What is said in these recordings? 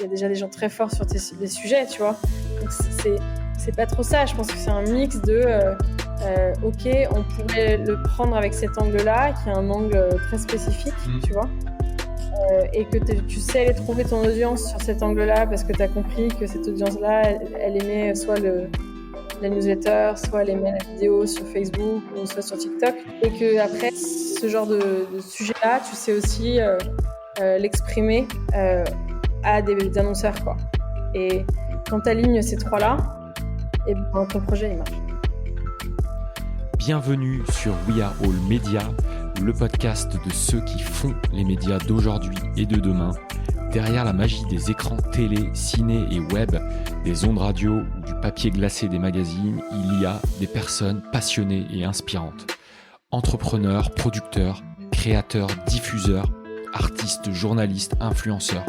y a déjà des gens très forts sur les sujets, tu vois. Donc c'est pas trop ça. Je pense que c'est un mix de ok, on pourrait le prendre avec cet angle-là, qui est un angle très spécifique, tu vois. Et que tu sais aller trouver ton audience sur cet angle-là parce que tu as compris que cette audience-là, elle aimait soit la newsletter, soit elle aimait la vidéo sur Facebook ou soit sur TikTok. Et que après, ce genre de sujet-là, tu sais aussi l'exprimer à des annonceurs, quoi. Et quand tu alignes ces trois-là, et ben, ton projet, il marche. Bienvenue sur We Are All Media, le podcast de ceux qui font les médias d'aujourd'hui et de demain. Derrière la magie des écrans télé, ciné et web, des ondes radio ou du papier glacé des magazines, il y a des personnes passionnées et inspirantes. Entrepreneurs, producteurs, créateurs, diffuseurs, artistes, journalistes, influenceurs.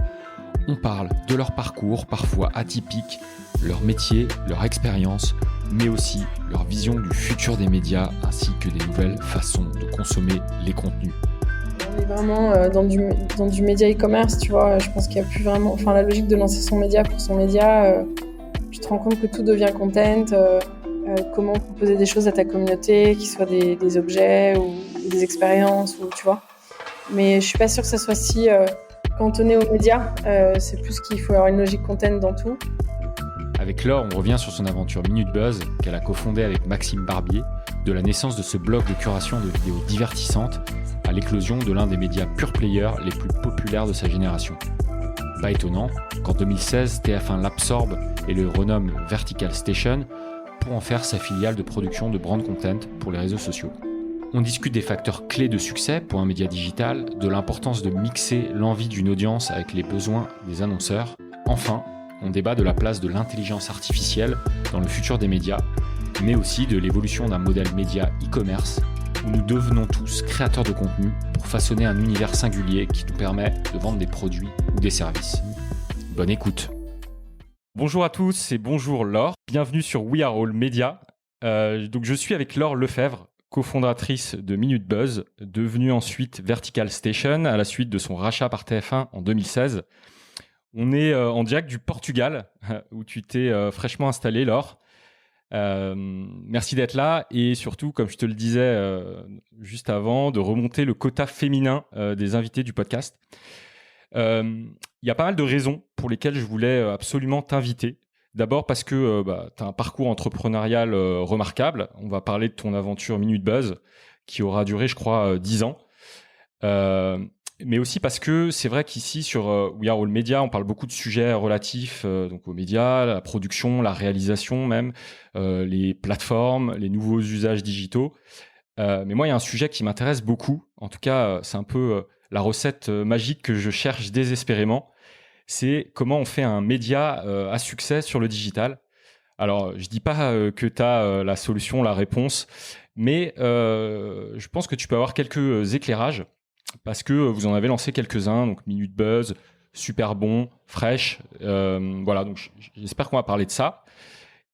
On parle de leur parcours, parfois atypique, leur métier, leur expérience, mais aussi leur vision du futur des médias ainsi que des nouvelles façons de consommer les contenus. On est vraiment dans du média e-commerce, tu vois. Je pense qu'il n'y a plus vraiment... Enfin, la logique de lancer son média pour son média, tu te rends compte que tout devient content, comment proposer des choses à ta communauté, qu'ils soient des objets ou des expériences, ou, tu vois. Mais je suis pas sûre que ça soit si cantonné aux médias. C'est plus qu'il faut avoir une logique content dans tout. Avec Laure, on revient sur son aventure Minute Buzz qu'elle a cofondée avec Maxime Barbier, de la naissance de ce blog de curation de vidéos divertissantes à l'éclosion de l'un des médias pure player les plus populaires de sa génération. Pas étonnant qu'en 2016, TF1 l'absorbe et le renomme Vertical Station pour en faire sa filiale de production de brand content pour les réseaux sociaux. On discute des facteurs clés de succès pour un média digital, de l'importance de mixer l'envie d'une audience avec les besoins des annonceurs. Enfin, on débat de la place de l'intelligence artificielle dans le futur des médias, mais aussi de l'évolution d'un modèle média e-commerce où nous devenons tous créateurs de contenu pour façonner un univers singulier qui nous permet de vendre des produits ou des services. Bonne écoute. Bonjour à tous et bonjour Laure. Bienvenue sur We Are All Media. Donc je suis avec Laure Lefebvre, cofondatrice de Minute Buzz, devenue ensuite Vertical Station à la suite de son rachat par TF1 en 2016. On est en direct du Portugal, où tu t'es fraîchement installé, Laure. Merci d'être là et surtout, comme je te le disais juste avant, de remonter le quota féminin des invités du podcast. Il y a pas mal de raisons pour lesquelles je voulais absolument t'inviter. D'abord parce que tu as un parcours entrepreneurial remarquable. On va parler de ton aventure Minute Buzz, qui aura duré, je crois, 10 ans. Mais aussi parce que c'est vrai qu'ici, sur We Are All Media, on parle beaucoup de sujets relatifs donc aux médias, la production, la réalisation même, les plateformes, les nouveaux usages digitaux. Mais moi, il y a un sujet qui m'intéresse beaucoup. En tout cas, c'est un peu la recette magique que je cherche désespérément. C'est comment on fait un média à succès sur le digital. Alors, je dis pas que tu as la solution, la réponse, mais je pense que tu peux avoir quelques éclairages parce que vous en avez lancé quelques-uns, donc Minute Buzz, super bon, fraîche. Voilà, donc j'espère qu'on va parler de ça.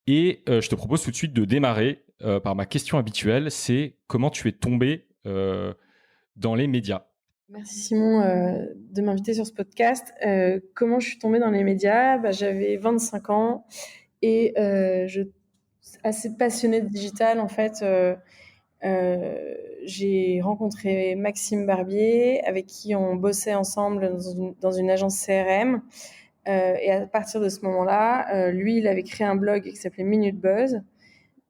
Et je te propose tout de suite de démarrer par ma question habituelle, c'est comment tu es tombé dans les médias. Merci Simon de m'inviter sur ce podcast. Comment je suis tombée dans les médias ? J'avais 25 ans et je suis assez passionnée de digital en fait. J'ai rencontré Maxime Barbier avec qui on bossait ensemble dans une agence CRM et à partir de ce moment-là, lui il avait créé un blog qui s'appelait Minute Buzz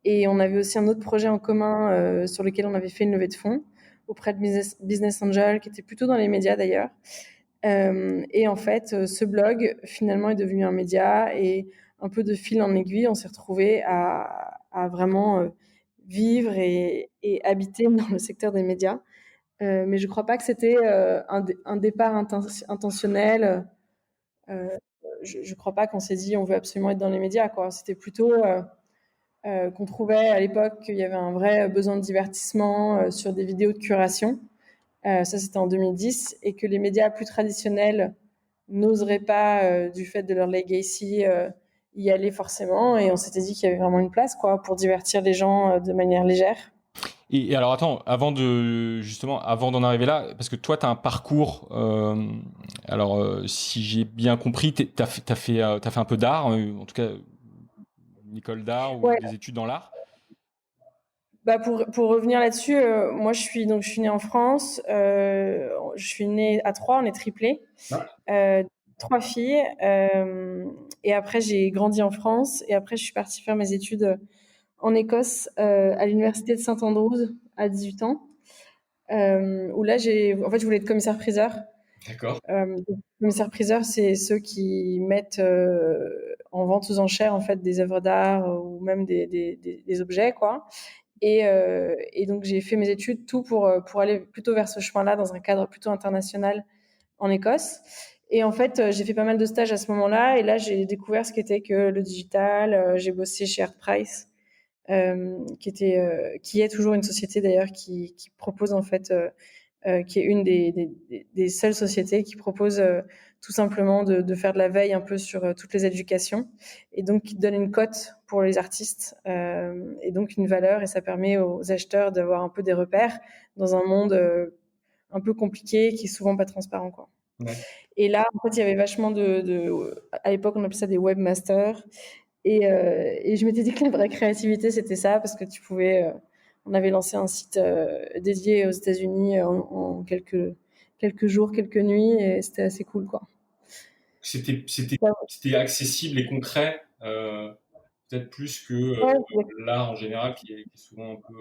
et on avait aussi un autre projet en commun sur lequel on avait fait une levée de fonds auprès de Business Angel qui était plutôt dans les médias d'ailleurs et en fait ce blog finalement est devenu un média et un peu de fil en aiguille on s'est retrouvés à vraiment vivre et habiter dans le secteur des médias. Mais je ne crois pas que c'était un départ intentionnel. Je ne crois pas qu'on s'est dit on veut absolument être dans les médias, quoi. C'était plutôt qu'on trouvait à l'époque qu'il y avait un vrai besoin de divertissement sur des vidéos de curation. Ça, c'était en 2010. Et que les médias plus traditionnels n'oseraient pas, du fait de leur legacy, y aller forcément. Et on s'était dit qu'il y avait vraiment une place, quoi, pour divertir les gens de manière légère. Et alors attends, avant d'en arriver là, parce que toi, tu as un parcours, si j'ai bien compris, t'as fait un peu d'art, en tout cas une école d'art ou Ouais, des études dans l'art. bah pour revenir là-dessus, moi je suis née en France, je suis née à Troyes, on est triplés, euh, 3 filles, et après j'ai grandi en France et après je suis partie faire mes études en Écosse, à l'université de Saint Andrews à 18 ans, où là en fait je voulais être commissaire-priseur. D'accord. Commissaire-priseur, c'est ceux qui mettent en vente aux enchères en fait des œuvres d'art ou même des objets quoi. Et donc j'ai fait mes études tout pour aller plutôt vers ce chemin-là dans un cadre plutôt international en Écosse. Et en fait, j'ai fait pas mal de stages à ce moment-là. Et là, j'ai découvert ce qu'était que le digital. J'ai bossé chez ArtPrice, qui est toujours une société d'ailleurs qui propose en fait, qui est une des seules sociétés qui propose tout simplement de faire de la veille un peu sur toutes les éducations et donc qui donne une cote pour les artistes, et donc une valeur, et ça permet aux acheteurs d'avoir un peu des repères dans un monde un peu compliqué qui est souvent pas transparent quoi. Ouais. Et là en fait il y avait vachement à l'époque on appelait ça des webmasters, et je m'étais dit que la vraie créativité, c'était ça, parce que on avait lancé un site dédié aux États-Unis en quelques jours, quelques nuits, et c'était assez cool, quoi. C'était accessible et concret, peut-être plus que Ouais, l'art en général qui est souvent un peu.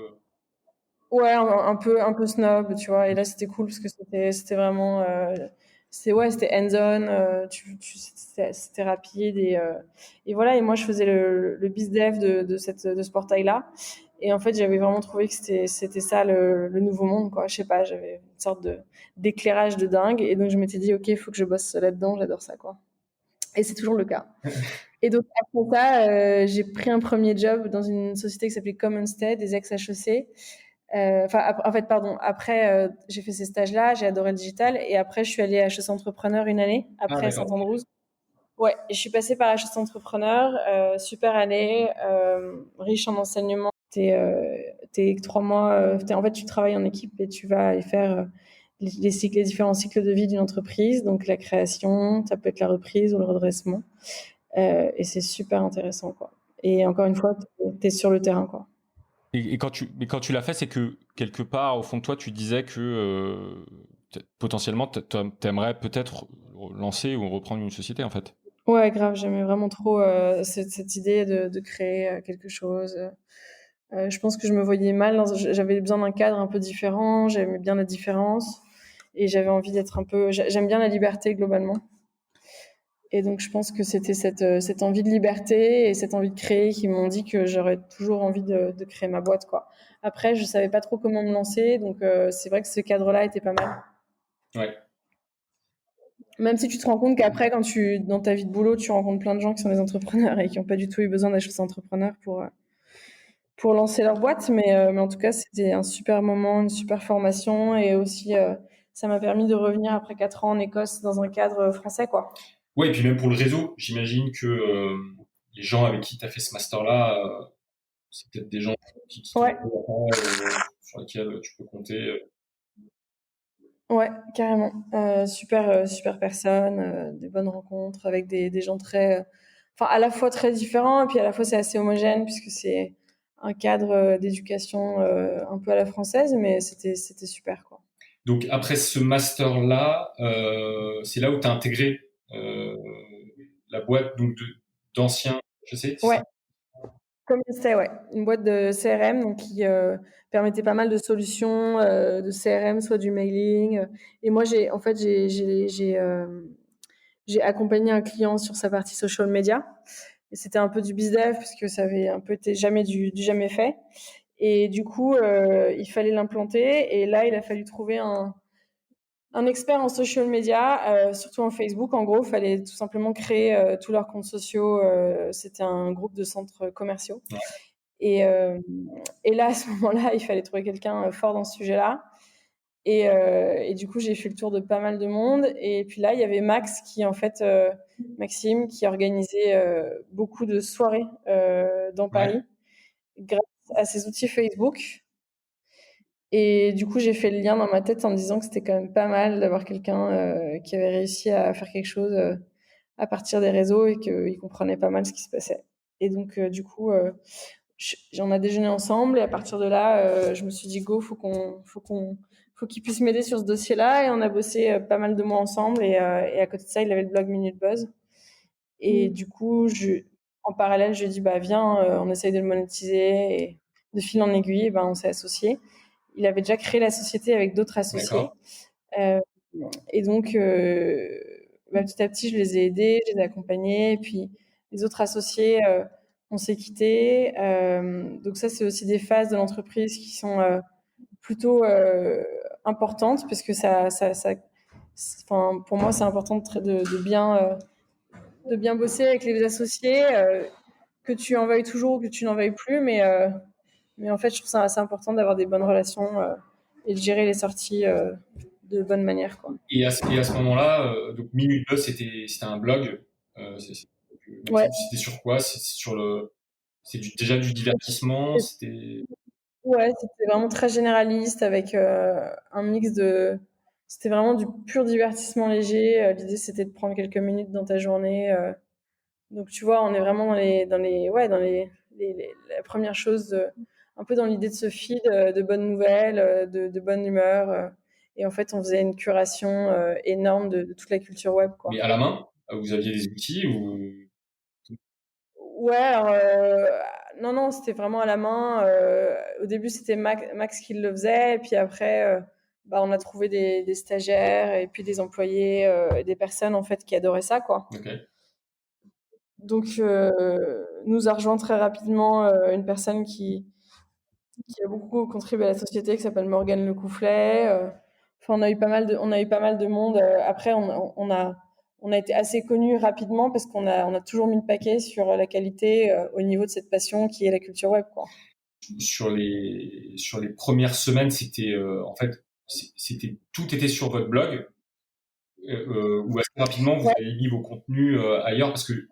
ouais, un peu snob, tu vois. Et là, c'était cool parce que c'était vraiment, c'était hands-on, c'était rapide et voilà. Et moi, je faisais le biz dev de ce portail-là. Et en fait, j'avais vraiment trouvé que c'était ça le nouveau monde, quoi. Je sais pas, j'avais une sorte d'éclairage de dingue. Et donc, je m'étais dit, OK, il faut que je bosse là-dedans. J'adore ça, quoi. Et c'est toujours le cas. Et donc, après ça, j'ai pris un premier job dans une société qui s'appelait Commonstead, des ex-HEC. En fait, pardon, après, j'ai fait ces stages-là, j'ai adoré le digital, et après, je suis allée à HEC Entrepreneur une année, Ah après d'accord. Saint-Andrews. Ouais, et je suis passée par HEC Entrepreneur, super année, riche en enseignements. T'es 3 mois, en fait, tu travailles en équipe et tu vas aller faire les différents cycles de vie d'une entreprise, donc la création, ça peut être la reprise ou le redressement, et c'est super intéressant, quoi. Et encore une fois, t'es sur le terrain, quoi. Mais quand tu l'as fait, c'est que quelque part, au fond de toi, tu disais que potentiellement, t'aimerais peut-être lancer ou reprendre une société, en fait. Ouais, grave, j'aimais vraiment trop cette idée de créer quelque chose. Je pense que je me voyais mal, j'avais besoin d'un cadre un peu différent, j'aimais bien la différence et j'avais envie d'être un peu. J'aime bien la liberté globalement. Et donc je pense que c'était cette envie de liberté et cette envie de créer qui m'ont dit que j'aurais toujours envie de créer ma boîte, quoi. Après, je savais pas trop comment me lancer, donc c'est vrai que ce cadre-là était pas mal. Ouais. Même si tu te rends compte qu'après, dans ta vie de boulot, tu rencontres plein de gens qui sont des entrepreneurs et qui n'ont pas du tout eu besoin d'être entrepreneurs pour lancer leur boîte. Mais en tout cas, c'était un super moment, une super formation. Et aussi, ça m'a permis de revenir après 4 ans en Écosse dans un cadre français, quoi. Ouais, et puis même pour le réseau, j'imagine que les gens avec qui tu as fait ce master-là, c'est peut-être des gens qui t'ont Ouais, fait la parole, sur lesquels tu peux compter. ouais, carrément. Super personne, des bonnes rencontres avec des gens enfin, à la fois très différents, et puis à la fois c'est assez homogène puisque c'est un cadre d'éducation un peu à la française, mais c'était super, quoi. Donc après ce master-là, c'est là où tu as intégré euh, la boîte donc d'anciens, je sais, c'est Ouais, ça? comme c'était, ouais, une boîte de CRM donc qui permettait pas mal de solutions de CRM, soit du mailing. Et moi, en fait, j'ai accompagné un client sur sa partie social media. Et c'était un peu du bizdev parce que ça avait un peu été jamais du jamais fait. Et du coup, il fallait l'implanter. Et là, il a fallu trouver un expert en social media, surtout en Facebook. En gros, il fallait tout simplement créer tous leurs comptes sociaux. C'était un groupe de centres commerciaux. Et, euh, et là, à ce moment-là, il fallait trouver quelqu'un fort dans ce sujet-là. Et du coup, j'ai fait le tour de pas mal de monde. Et puis là, il y avait Maxime, qui organisait beaucoup de soirées dans Ouais. Paris grâce à ses outils Facebook. Et du coup, j'ai fait le lien dans ma tête en me disant que c'était quand même pas mal d'avoir quelqu'un qui avait réussi à faire quelque chose à partir des réseaux et qu'il comprenait pas mal ce qui se passait. Et donc, du coup, j'en ai déjeuné ensemble et à partir de là, je me suis dit go, faut qu'il puisse m'aider sur ce dossier-là. Et on a bossé pas mal de mois ensemble. Et à côté de ça, il avait le blog Minute Buzz. Et du coup, en parallèle, je lui ai dit bah viens, on essaye de le monétiser. Et de fil en aiguille, ben, on s'est associés. Il avait déjà créé la société avec d'autres associés. D'accord. Euh, et donc, bah, petit à petit, je les ai aidés, je les ai accompagnés. Et puis, les autres associés, on s'est quittés. Donc ça, c'est aussi des phases de l'entreprise qui sont plutôt importantes parce que enfin, pour moi, c'est important de bien bosser avec les associés, que tu en veuilles toujours ou que tu n'en veuilles plus. Mais en fait, je trouve ça assez important d'avoir des bonnes relations et de gérer les sorties de bonne manière, quoi. Et à ce moment-là, donc Minute Buzz, c'était un blog. Ouais. Maxime, c'était sur quoi? C'est déjà du divertissement. C'était. Ouais, c'était vraiment très généraliste avec un mix de. C'était vraiment du pur divertissement léger. L'idée, c'était de prendre quelques minutes dans ta journée. Donc, tu vois, on est vraiment ouais, la première chose, un peu dans l'idée de ce feed de bonnes nouvelles, de bonne humeur. Et en fait, on faisait une curation énorme de toute la culture web, Mais quoi. à la main, vous aviez des outils ou. Ouais, alors, non, non, c'était vraiment à la main. Au début, c'était Max qui le faisait, et puis après, bah, on a trouvé des stagiaires et puis des employés, des personnes en fait qui adoraient ça, quoi. Ok. Donc, nous a rejoint très rapidement une personne qui a beaucoup contribué à la société, qui s'appelle Morgane Lecoufflet. Enfin, on a eu pas mal de monde. Après, on a été assez connus rapidement parce on a toujours mis le paquet sur la qualité au niveau de cette passion qui est la culture web, quoi. Sur les premières semaines, c'était en fait, tout était sur votre blog, ou assez rapidement vous Ouais. avez mis vos contenus ailleurs parce que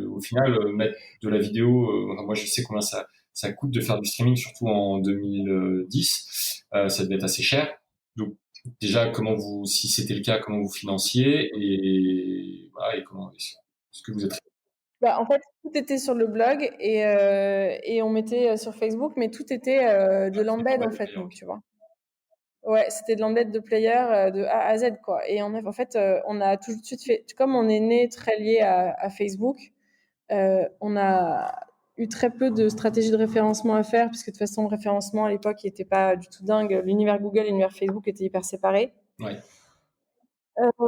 au final, mettre de la vidéo, enfin, moi je sais combien ça coûte de faire du streaming, surtout en 2010, ça devait être assez cher. Donc déjà, si c'était le cas, comment vous financiez et voilà, et comment est-ce que vous êtes. Bah, en fait, tout était sur le blog et on mettait sur Facebook, mais tout était de C'était pas l'embed en web fait, player, nous, ok. tu vois. Ouais, c'était de l'embed de player de A à Z, quoi. Et en fait, on a tout de suite fait, comme on est né très lié à Facebook, on a eu très peu de stratégies de référencement à faire, puisque de toute façon, le référencement à l'époque, il n'était pas du tout dingue. L'univers Google et l'univers Facebook étaient hyper séparés. Ouais.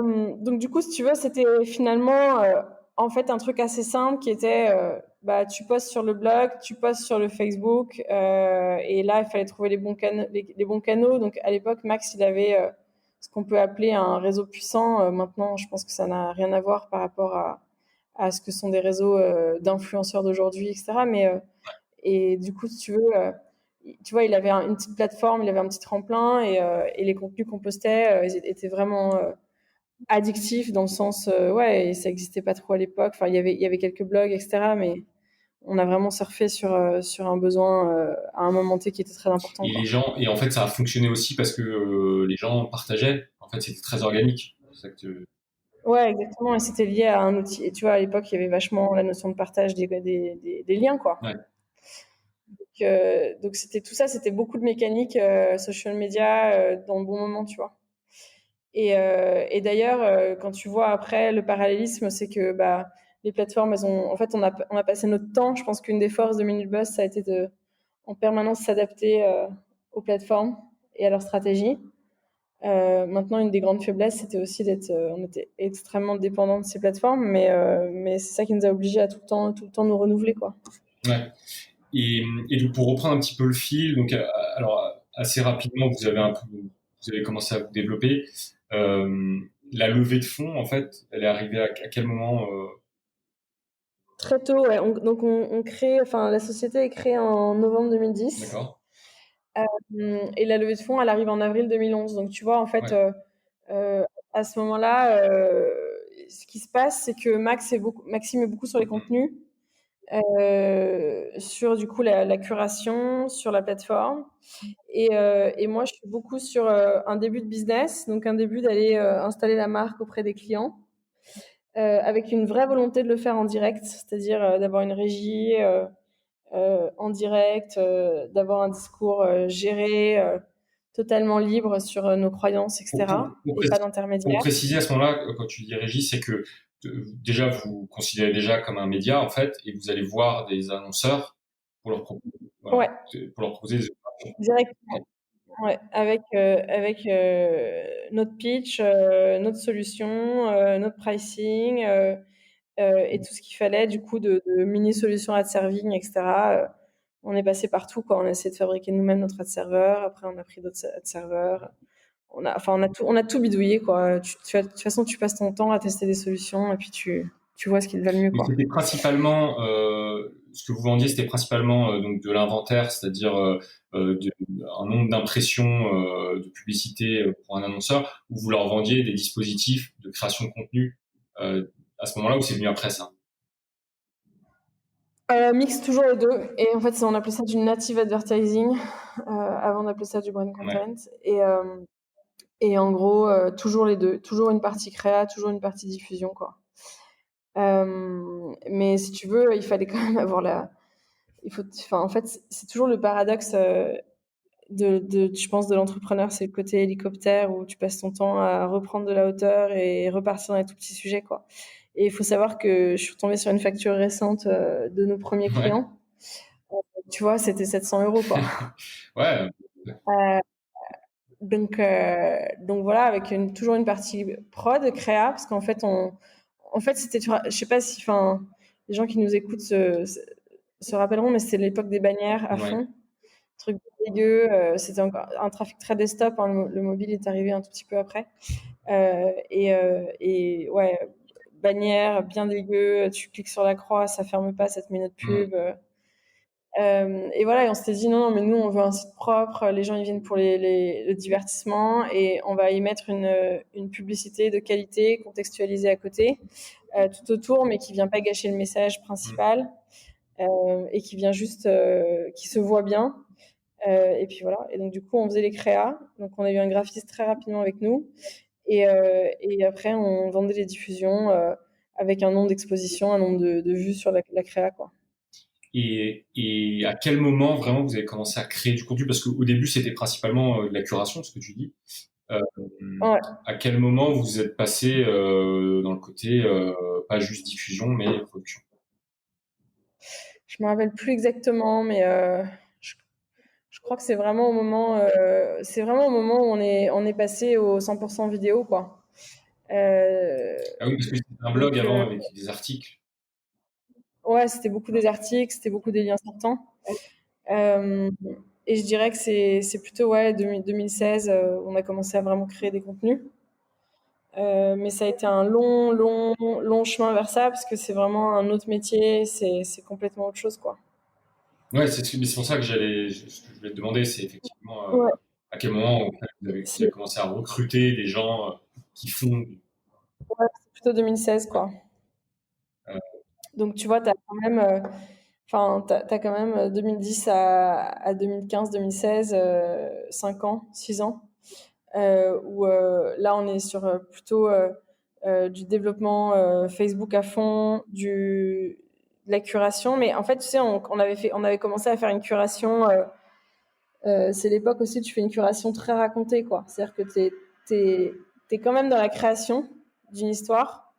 Donc du coup, si tu veux, c'était finalement en fait un truc assez simple qui était bah, tu postes sur le blog, tu postes sur le Facebook, et là, il fallait trouver les bons canaux. Donc à l'époque, Max, il avait ce qu'on peut appeler un réseau puissant. Maintenant, je pense que ça n'a rien à voir par rapport à ce que sont des réseaux d'influenceurs d'aujourd'hui, etc. Et du coup, si tu veux, tu vois, il avait une petite plateforme, il avait un petit tremplin, et les contenus qu'on postait, ils étaient vraiment addictif dans le sens ouais, et ça existait pas trop à l'époque. Enfin, il y avait quelques blogs, etc., mais on a vraiment surfé sur un besoin à un moment T qui était très important, Et les quoi. gens, et en fait, ça a fonctionné aussi parce que les gens partageaient. En fait, c'était très organique. C'est ça que Ouais, exactement, et c'était lié à un outil. Et tu vois, à l'époque, il y avait vachement la notion de partage des liens, quoi. ouais. Donc c'était tout ça, c'était beaucoup de mécanique social media dans le bon moment, tu vois. Et d'ailleurs, quand tu vois après le parallélisme, c'est que bah, les plateformes, en fait, on a passé notre temps. Je pense qu'une des forces de Minute Boss, ça a été de en permanence s'adapter aux plateformes et à leur stratégie. Maintenant, une des grandes faiblesses, c'était aussi on était extrêmement dépendant de ces plateformes, mais c'est ça qui nous a obligés à tout le temps nous renouveler, quoi. Ouais. Et donc, pour reprendre un petit peu le fil, donc, alors, assez rapidement, vous avez commencé à vous développer. Euh, la levée de fonds, en fait, elle est arrivée à quel moment Très tôt, ouais. Donc on crée, enfin la société est créée en novembre 2010. D'accord. Et la levée de fonds, elle arrive en avril 2011. Donc, tu vois, en fait, Ouais. euh, à ce moment-là, ce qui se passe, c'est que Maxime est beaucoup sur les contenus. sur du coup la curation, sur la plateforme. Et moi, je suis beaucoup sur un début de business, donc un début d'aller installer la marque auprès des clients, avec une vraie volonté de le faire en direct, c'est-à-dire d'avoir une régie en direct, d'avoir un discours géré, totalement libre sur nos croyances, Pour, pour, etc. pour Et pas pour d'intermédiaire. préciser à ce moment-là, quand tu dis régie, c'est que déjà vous considérez déjà comme un média en fait, et vous allez voir des annonceurs pour leur proposer, voilà, Ouais, pour leur proposer des opérations. directement. Ouais, avec notre pitch, notre solution, notre pricing, et tout ce qu'il fallait du coup de mini solutions ad serving, etc. On est passé partout, quoi. On a essayé de fabriquer nous-mêmes notre ad serveur. Après, on a pris d'autres ad serveurs. On a tout bidouillé, quoi. De toute façon, tu passes ton temps à tester des solutions et puis tu vois ce qui te va le mieux, Mais quoi. c'était principalement ce que vous vendiez, c'était principalement donc de l'inventaire, c'est-à-dire un nombre d'impressions de publicité pour un annonceur, ou vous leur vendiez des dispositifs de création de contenu à ce moment-là, ou c'est venu après ça? Mix toujours les deux. Et en fait, on appelait ça du native advertising, avant d'appeler ça du brand Ouais. content. Et en gros, toujours les deux. Toujours une partie créa, toujours une partie diffusion, quoi. Mais si tu veux, il fallait quand même avoir en fait, c'est toujours le paradoxe je pense, de l'entrepreneur, c'est le côté hélicoptère où tu passes ton temps à reprendre de la hauteur et repartir dans les tout petits sujets, quoi. Et il faut savoir que je suis tombée sur une facture récente de nos premiers Ouais. clients. Tu vois, c'était 700 euros, quoi. Ouais. Euh, donc voilà, avec toujours une partie prod, créa, parce qu'en fait, en fait, je sais pas si, enfin, les gens qui nous écoutent se rappelleront, mais c'était l'époque des bannières à Ouais. fond. Truc dégueu, c'était encore un trafic très desktop, hein, le mobile est arrivé un tout petit peu après. Et ouais, bannière bien dégueu, tu cliques sur la croix, ça ferme pas, ça te met notre Mm. pub. Et voilà, et on s'était dit non, non, mais nous on veut un site propre, les gens ils viennent pour le divertissement et on va y mettre une publicité de qualité contextualisée à côté, tout autour, mais qui vient pas gâcher le message Mm. principal, et qui vient juste, qui se voit bien. Et puis voilà. Et donc du coup, on faisait les créas. Donc on a eu un graphiste très rapidement avec nous. Et après, on vendait les diffusions avec un nombre d'expositions, un nombre de vues sur la créa, quoi. Et à quel moment vraiment vous avez commencé à créer du contenu? Parce qu'au début, c'était principalement de la curation, ce que tu dis. Euh, Ouais. à quel moment vous êtes passé dans le côté pas juste diffusion, mais production? Je me rappelle plus exactement, mais je, je crois que c'est vraiment au moment où on est passé au 100% vidéo, quoi. Euh, Ah oui, parce que c'était un blog donc, avant avec des articles. ouais, c'était beaucoup des articles, c'était beaucoup des liens sortants. Euh, et je dirais que c'est plutôt ouais, 2016, on a commencé à vraiment créer des contenus. Mais ça a été un long chemin vers ça parce que c'est vraiment un autre métier, c'est complètement autre chose, quoi. Ouais, mais c'est pour ça que ce que je voulais te demander, c'est effectivement Ouais, à quel moment vous avez c'est commencé à recruter des gens qui font. ouais, c'est plutôt 2016, quoi. Euh, Donc tu vois, t'as quand même 2010 à 2015-2016, 5 ans, 6 ans, où là on est sur plutôt du développement Facebook à fond, de la curation. Mais en fait, tu sais, on avait commencé à faire une curation. C'est l'époque aussi où tu fais une curation très racontée, quoi. C'est-à-dire que t'es quand même dans la création d'une histoire.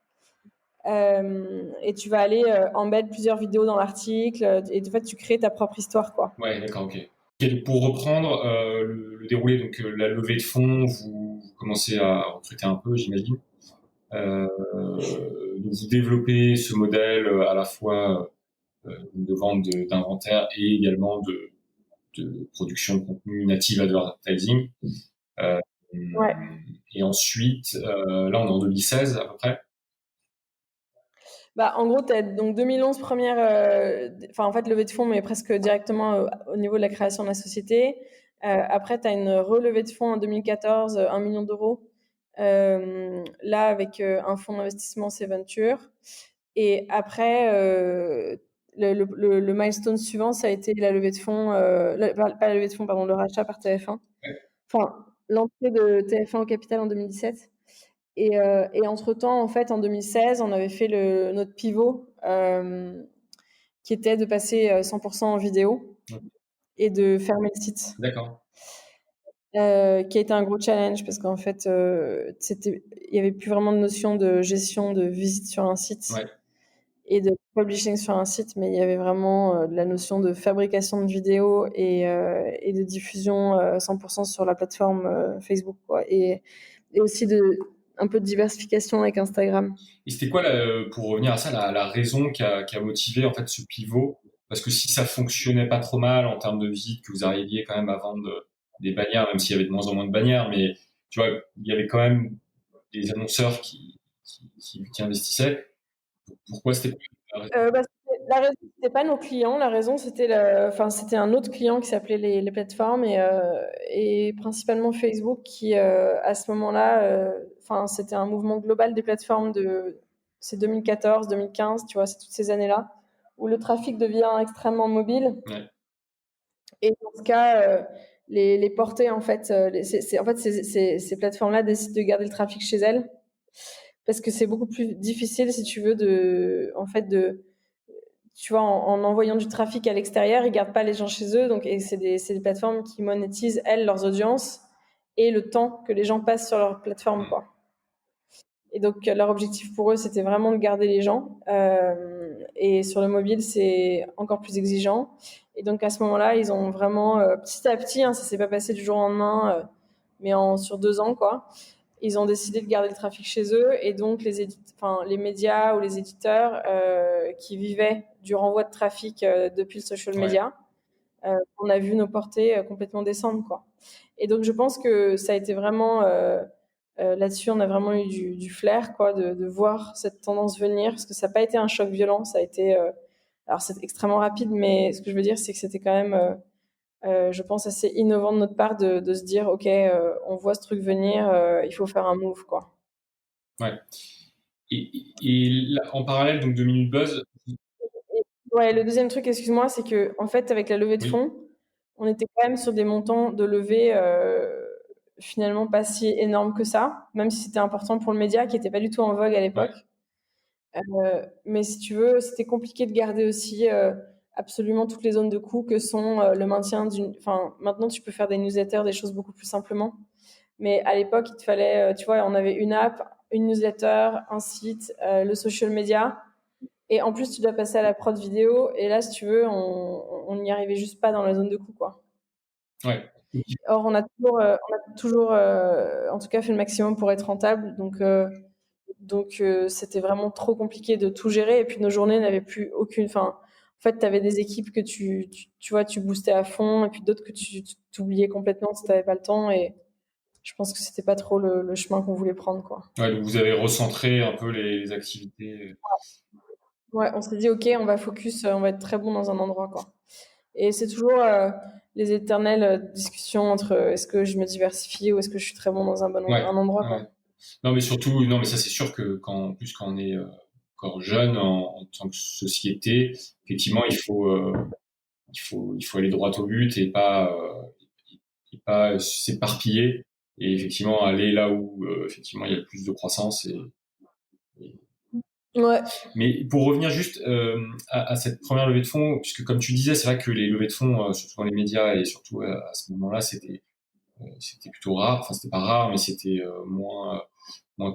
Et tu vas aller embed plusieurs vidéos dans l'article, et en fait tu crées ta propre histoire, quoi. ouais, d'accord, ok. Ok, donc pour reprendre le déroulé, donc la levée de fonds, vous commencez à recruter un peu, j'imagine. Donc vous développez ce modèle à la fois de vente d'inventaire et également de production de contenu native advertising. Euh, Ouais. et ensuite, là on est en 2016 à peu près. Bah, en gros, donc 2011 première, enfin en fait levée de fonds, mais presque directement au niveau de la création de la société. Après, tu as une relevée de fonds en 2014, 1 million d'euros. Là, avec un fonds d'investissement, c'est Venture. Et après, le milestone suivant, ça a été la levée de fonds, pas la levée de fonds, pardon, le rachat par TF1. Ouais. Enfin, l'entrée de TF1 au capital en 2017. Et entre-temps, en fait, en 2016, on avait fait notre pivot, qui était de passer 100% en vidéo et de fermer le site. D'accord. Qui a été un gros challenge parce qu'en fait, il y avait plus vraiment de notion de gestion de visite sur un site. Ouais. Et de publishing sur un site, mais il y avait vraiment de la notion de fabrication de vidéos et de diffusion 100% sur la plateforme Facebook, quoi. Et aussi un peu de diversification avec Instagram. Et c'était quoi, pour revenir à ça, la raison qui a motivé en fait ce pivot? Parce que si ça fonctionnait pas trop mal en termes de visite, que vous arriviez quand même à vendre des bannières, même s'il y avait de moins en moins de bannières, mais tu vois, il y avait quand même des annonceurs qui investissaient. Pourquoi c'était la raison? La raison, c'était pas nos clients. La raison, c'était c'était un autre client qui s'appelait les plateformes et principalement Facebook qui, à ce moment-là, c'était un mouvement global des plateformes c'est 2014, 2015, tu vois, c'est toutes ces années-là où le trafic devient extrêmement mobile. Ouais. Et dans ce cas, les portées, en fait, ces plateformes-là décident de garder le trafic chez elles parce que c'est beaucoup plus difficile, si tu veux, tu vois, en envoyant du trafic à l'extérieur, ils gardent pas les gens chez eux. Donc, et c'est des plateformes qui monétisent, elles, leurs audiences et le temps que les gens passent sur leur plateforme, quoi. Et donc, leur objectif pour eux, c'était vraiment de garder les gens. Et sur le mobile, c'est encore plus exigeant. Et donc, à ce moment-là, ils ont vraiment, petit à petit, hein, ça s'est pas passé du jour au lendemain, mais sur 2 ans, quoi. Ils ont décidé de garder le trafic chez eux et donc les médias ou les éditeurs qui vivaient du renvoi de trafic depuis le social media, on a vu nos portées complètement descendre, quoi. Et donc je pense que ça a été vraiment là-dessus, on a vraiment eu du flair, quoi, de voir cette tendance venir parce que ça n'a pas été un choc violent, ça a été alors c'est extrêmement rapide, mais ce que je veux dire, c'est que c'était quand même je pense assez innovant de notre part de se dire ok, on voit ce truc venir, il faut faire un move, quoi. Ouais. Et là, en parallèle donc de Minute Buzz. Ouais, le deuxième truc, excuse-moi, c'est que en fait avec la levée de Oui. fonds, on était quand même sur des montants de levée finalement pas si énormes que ça, même si c'était important pour le média qui était pas du tout en vogue à l'époque. Ouais. Mais si tu veux, c'était compliqué de garder aussi absolument toutes les zones de coûts que sont le maintien enfin, maintenant, tu peux faire des newsletters, des choses beaucoup plus simplement. Mais à l'époque, il te fallait, tu vois, on avait une app, une newsletter, un site, le social media. Et en plus, tu dois passer à la prod vidéo. Et là, si tu veux, on n'y arrivait juste pas dans la zone de coût, quoi. Ouais. Or, on a toujours en tout cas, fait le maximum pour être rentable. Donc, c'était vraiment trop compliqué de tout gérer. Et puis, nos journées n'avaient plus aucune. Enfin, en fait, tu avais des équipes que tu vois, tu boostais à fond, et puis d'autres que tu t'oubliais complètement si tu n'avais pas le temps. Et je pense que c'était pas trop le chemin qu'on voulait prendre, quoi. Ouais, donc vous avez recentré un peu les activités. Ouais, on s'est dit, ok, on va focus, on va être très bon dans un endroit, quoi. Et c'est toujours les éternelles discussions entre est-ce que je me diversifie ou est-ce que je suis très bon dans Ouais. un endroit, Ouais. quoi. Non, mais surtout, non, mais ça c'est sûr que en plus quand on est encore jeune en tant que société, effectivement, il faut aller droit au but et pas s'éparpiller et effectivement aller là où effectivement il y a le plus de croissance et- Ouais. Mais pour revenir juste à cette première levée de fonds, puisque comme tu disais, c'est vrai que les levées de fonds, surtout dans les médias et surtout à ce moment-là, c'était plutôt rare. Enfin, c'était pas rare, mais c'était moins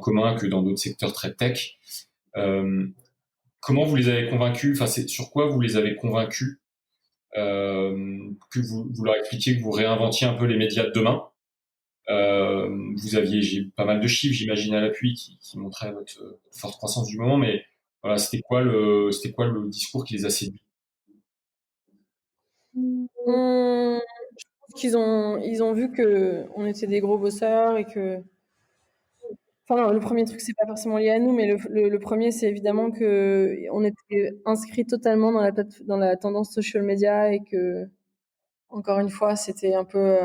commun que dans d'autres secteurs très tech. Euh, Comment vous les avez convaincus? Enfin, c'est sur quoi vous les avez convaincus que vous leur expliquiez que vous réinventiez un peu les médias de demain? Vous aviez pas mal de chiffres, j'imagine, à l'appui qui montraient votre forte croissance du moment, mais voilà, c'était quoi le discours qui les a séduits? Hum, ils ont vu que on était des gros bosseurs et que. Enfin, non, le premier truc, c'est pas forcément lié à nous, mais le premier, c'est évidemment que on était inscrit totalement dans la tendance social media et que, encore une fois, c'était un peu,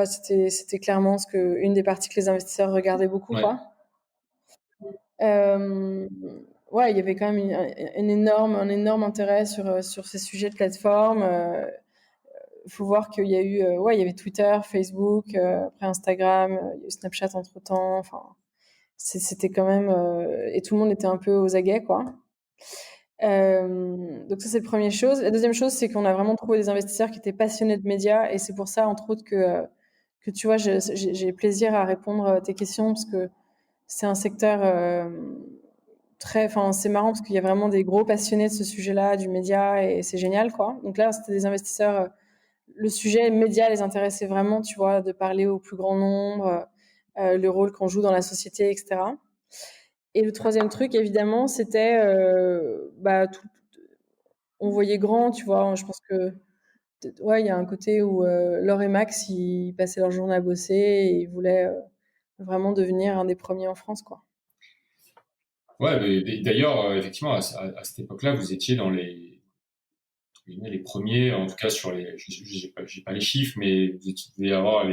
c'était clairement une des parties que les investisseurs regardaient beaucoup, Ouais. quoi. Euh, ouais, il y avait quand même un énorme intérêt sur ces sujets de plateforme. Il faut voir qu'il y a eu, ouais, il y avait Twitter, Facebook, après Instagram, il y a eu Snapchat entre-temps. Enfin, c'était quand même, et tout le monde était un peu aux aguets, quoi. Donc ça, c'est la première chose. La deuxième chose, c'est qu'on a vraiment trouvé des investisseurs qui étaient passionnés de médias, et c'est pour ça, entre autres, que tu vois, j'ai plaisir à répondre à tes questions, parce que c'est un secteur enfin, c'est marrant parce qu'il y a vraiment des gros passionnés de ce sujet-là, du média, et c'est génial, quoi. Donc là, c'était des investisseurs, le sujet média les intéressait vraiment, tu vois, de parler au plus grand nombre, le rôle qu'on joue dans la société, etc. Et le troisième truc, évidemment, c'était, bah, on voyait grand, tu vois. Je pense que, ouais, il y a un côté où Laure et Max, ils passaient leur journée à bosser et ils voulaient vraiment devenir un des premiers en France, quoi. Ouais, mais d'ailleurs, effectivement, à cette époque-là, vous étiez dans les premiers, en tout cas sur les, j'ai pas les chiffres, mais vous devez avoir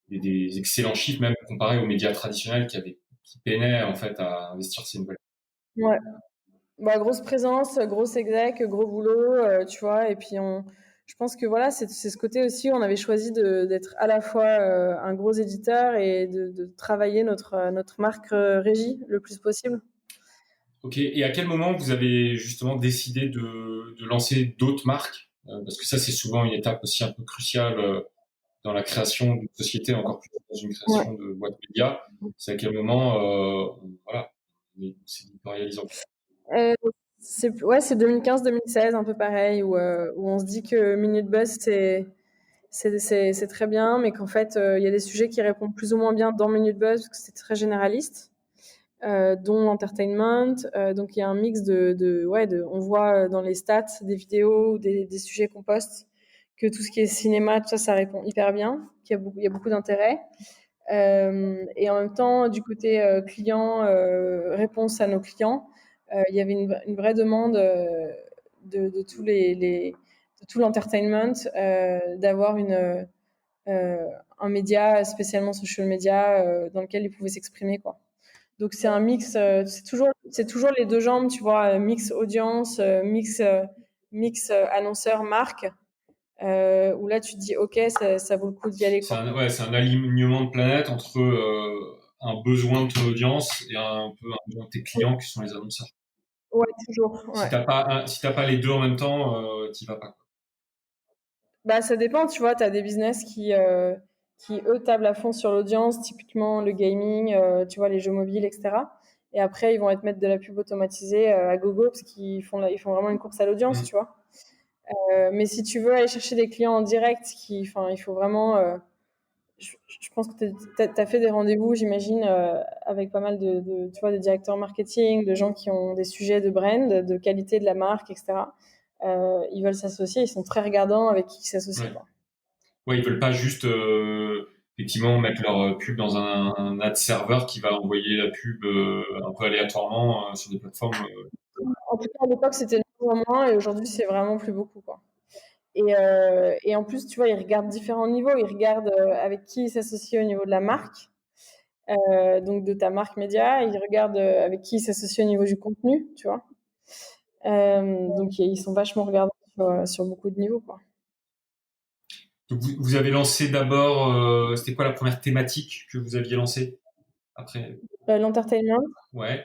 des excellents chiffres, même comparé aux médias traditionnels qui peinaient en fait à investir ces nouvelles. Ouais. Bah, grosse présence, grosse exec, gros boulot, tu vois. Et puis je pense que voilà, c'est ce côté aussi où on avait choisi d'être à la fois un gros éditeur et de travailler notre marque régie le plus possible. Ok. Et à quel moment vous avez justement décidé de lancer d'autres marques? Parce que ça, c'est souvent une étape aussi un peu cruciale dans la création d'une société, encore plus dans une Ouais. création de boîte média. C'est à quel moment, voilà, c'est réalisant. Euh, c'est 2015-2016, un peu pareil, où on se dit que Minute Buzz, c'est très bien, mais qu'en fait, il y a des sujets qui répondent plus ou moins bien dans Minute Buzz, parce que c'est très généraliste. Dont l'entertainment. Donc il y a un mix on voit dans les stats des vidéos ou des sujets qu'on poste que tout ce qui est cinéma, tout ça, ça répond hyper bien, il y a beaucoup d'intérêt. Et en même temps, du côté client, réponse à nos clients, il y avait une vraie demande de de tout l'entertainment, d'avoir un média spécialement social media dans lequel ils pouvaient s'exprimer, quoi. Donc c'est un mix, c'est toujours les deux jambes, tu vois, mix audience, mix annonceur marque, où là tu te dis ok, ça vaut le coup d'y aller, quoi. C'est un alignement de planète entre un besoin de ton audience et un peu un besoin de tes clients qui sont les annonceurs. Ouais, toujours. Ouais. Si t'as pas les deux en même temps, t'y vas pas, quoi. Bah ça dépend, tu vois, t'as des business qui eux tablent à fond sur l'audience, typiquement le gaming, tu vois, les jeux mobiles, etc. Et après ils vont être mettre de la pub automatisée à gogo parce ils font vraiment une course à l'audience, Mm. tu vois. Mais si tu veux aller chercher des clients en direct, enfin, il faut vraiment. Je pense que tu as fait des rendez-vous, j'imagine, avec pas mal tu vois, de directeurs marketing, de gens qui ont des sujets de brand, de qualité de la marque, etc. Ils veulent s'associer, ils sont très regardants avec qui ils s'associent, Ouais. quoi. Ouais, ils veulent pas juste effectivement mettre leur pub dans un ad serveur qui va envoyer la pub un peu aléatoirement sur des plateformes. En tout cas, à l'époque, c'était moins, et aujourd'hui, c'est vraiment plus beaucoup, quoi. Et en plus, tu vois, ils regardent différents niveaux. Ils regardent avec qui ils s'associent au niveau de la marque, donc de ta marque média. Ils regardent avec qui ils s'associent au niveau du contenu, tu vois. Donc ils sont vachement regardants sur beaucoup de niveaux, quoi. Donc vous avez lancé d'abord, c'était quoi la première thématique que vous aviez lancée après? L'entertainment, Ouais.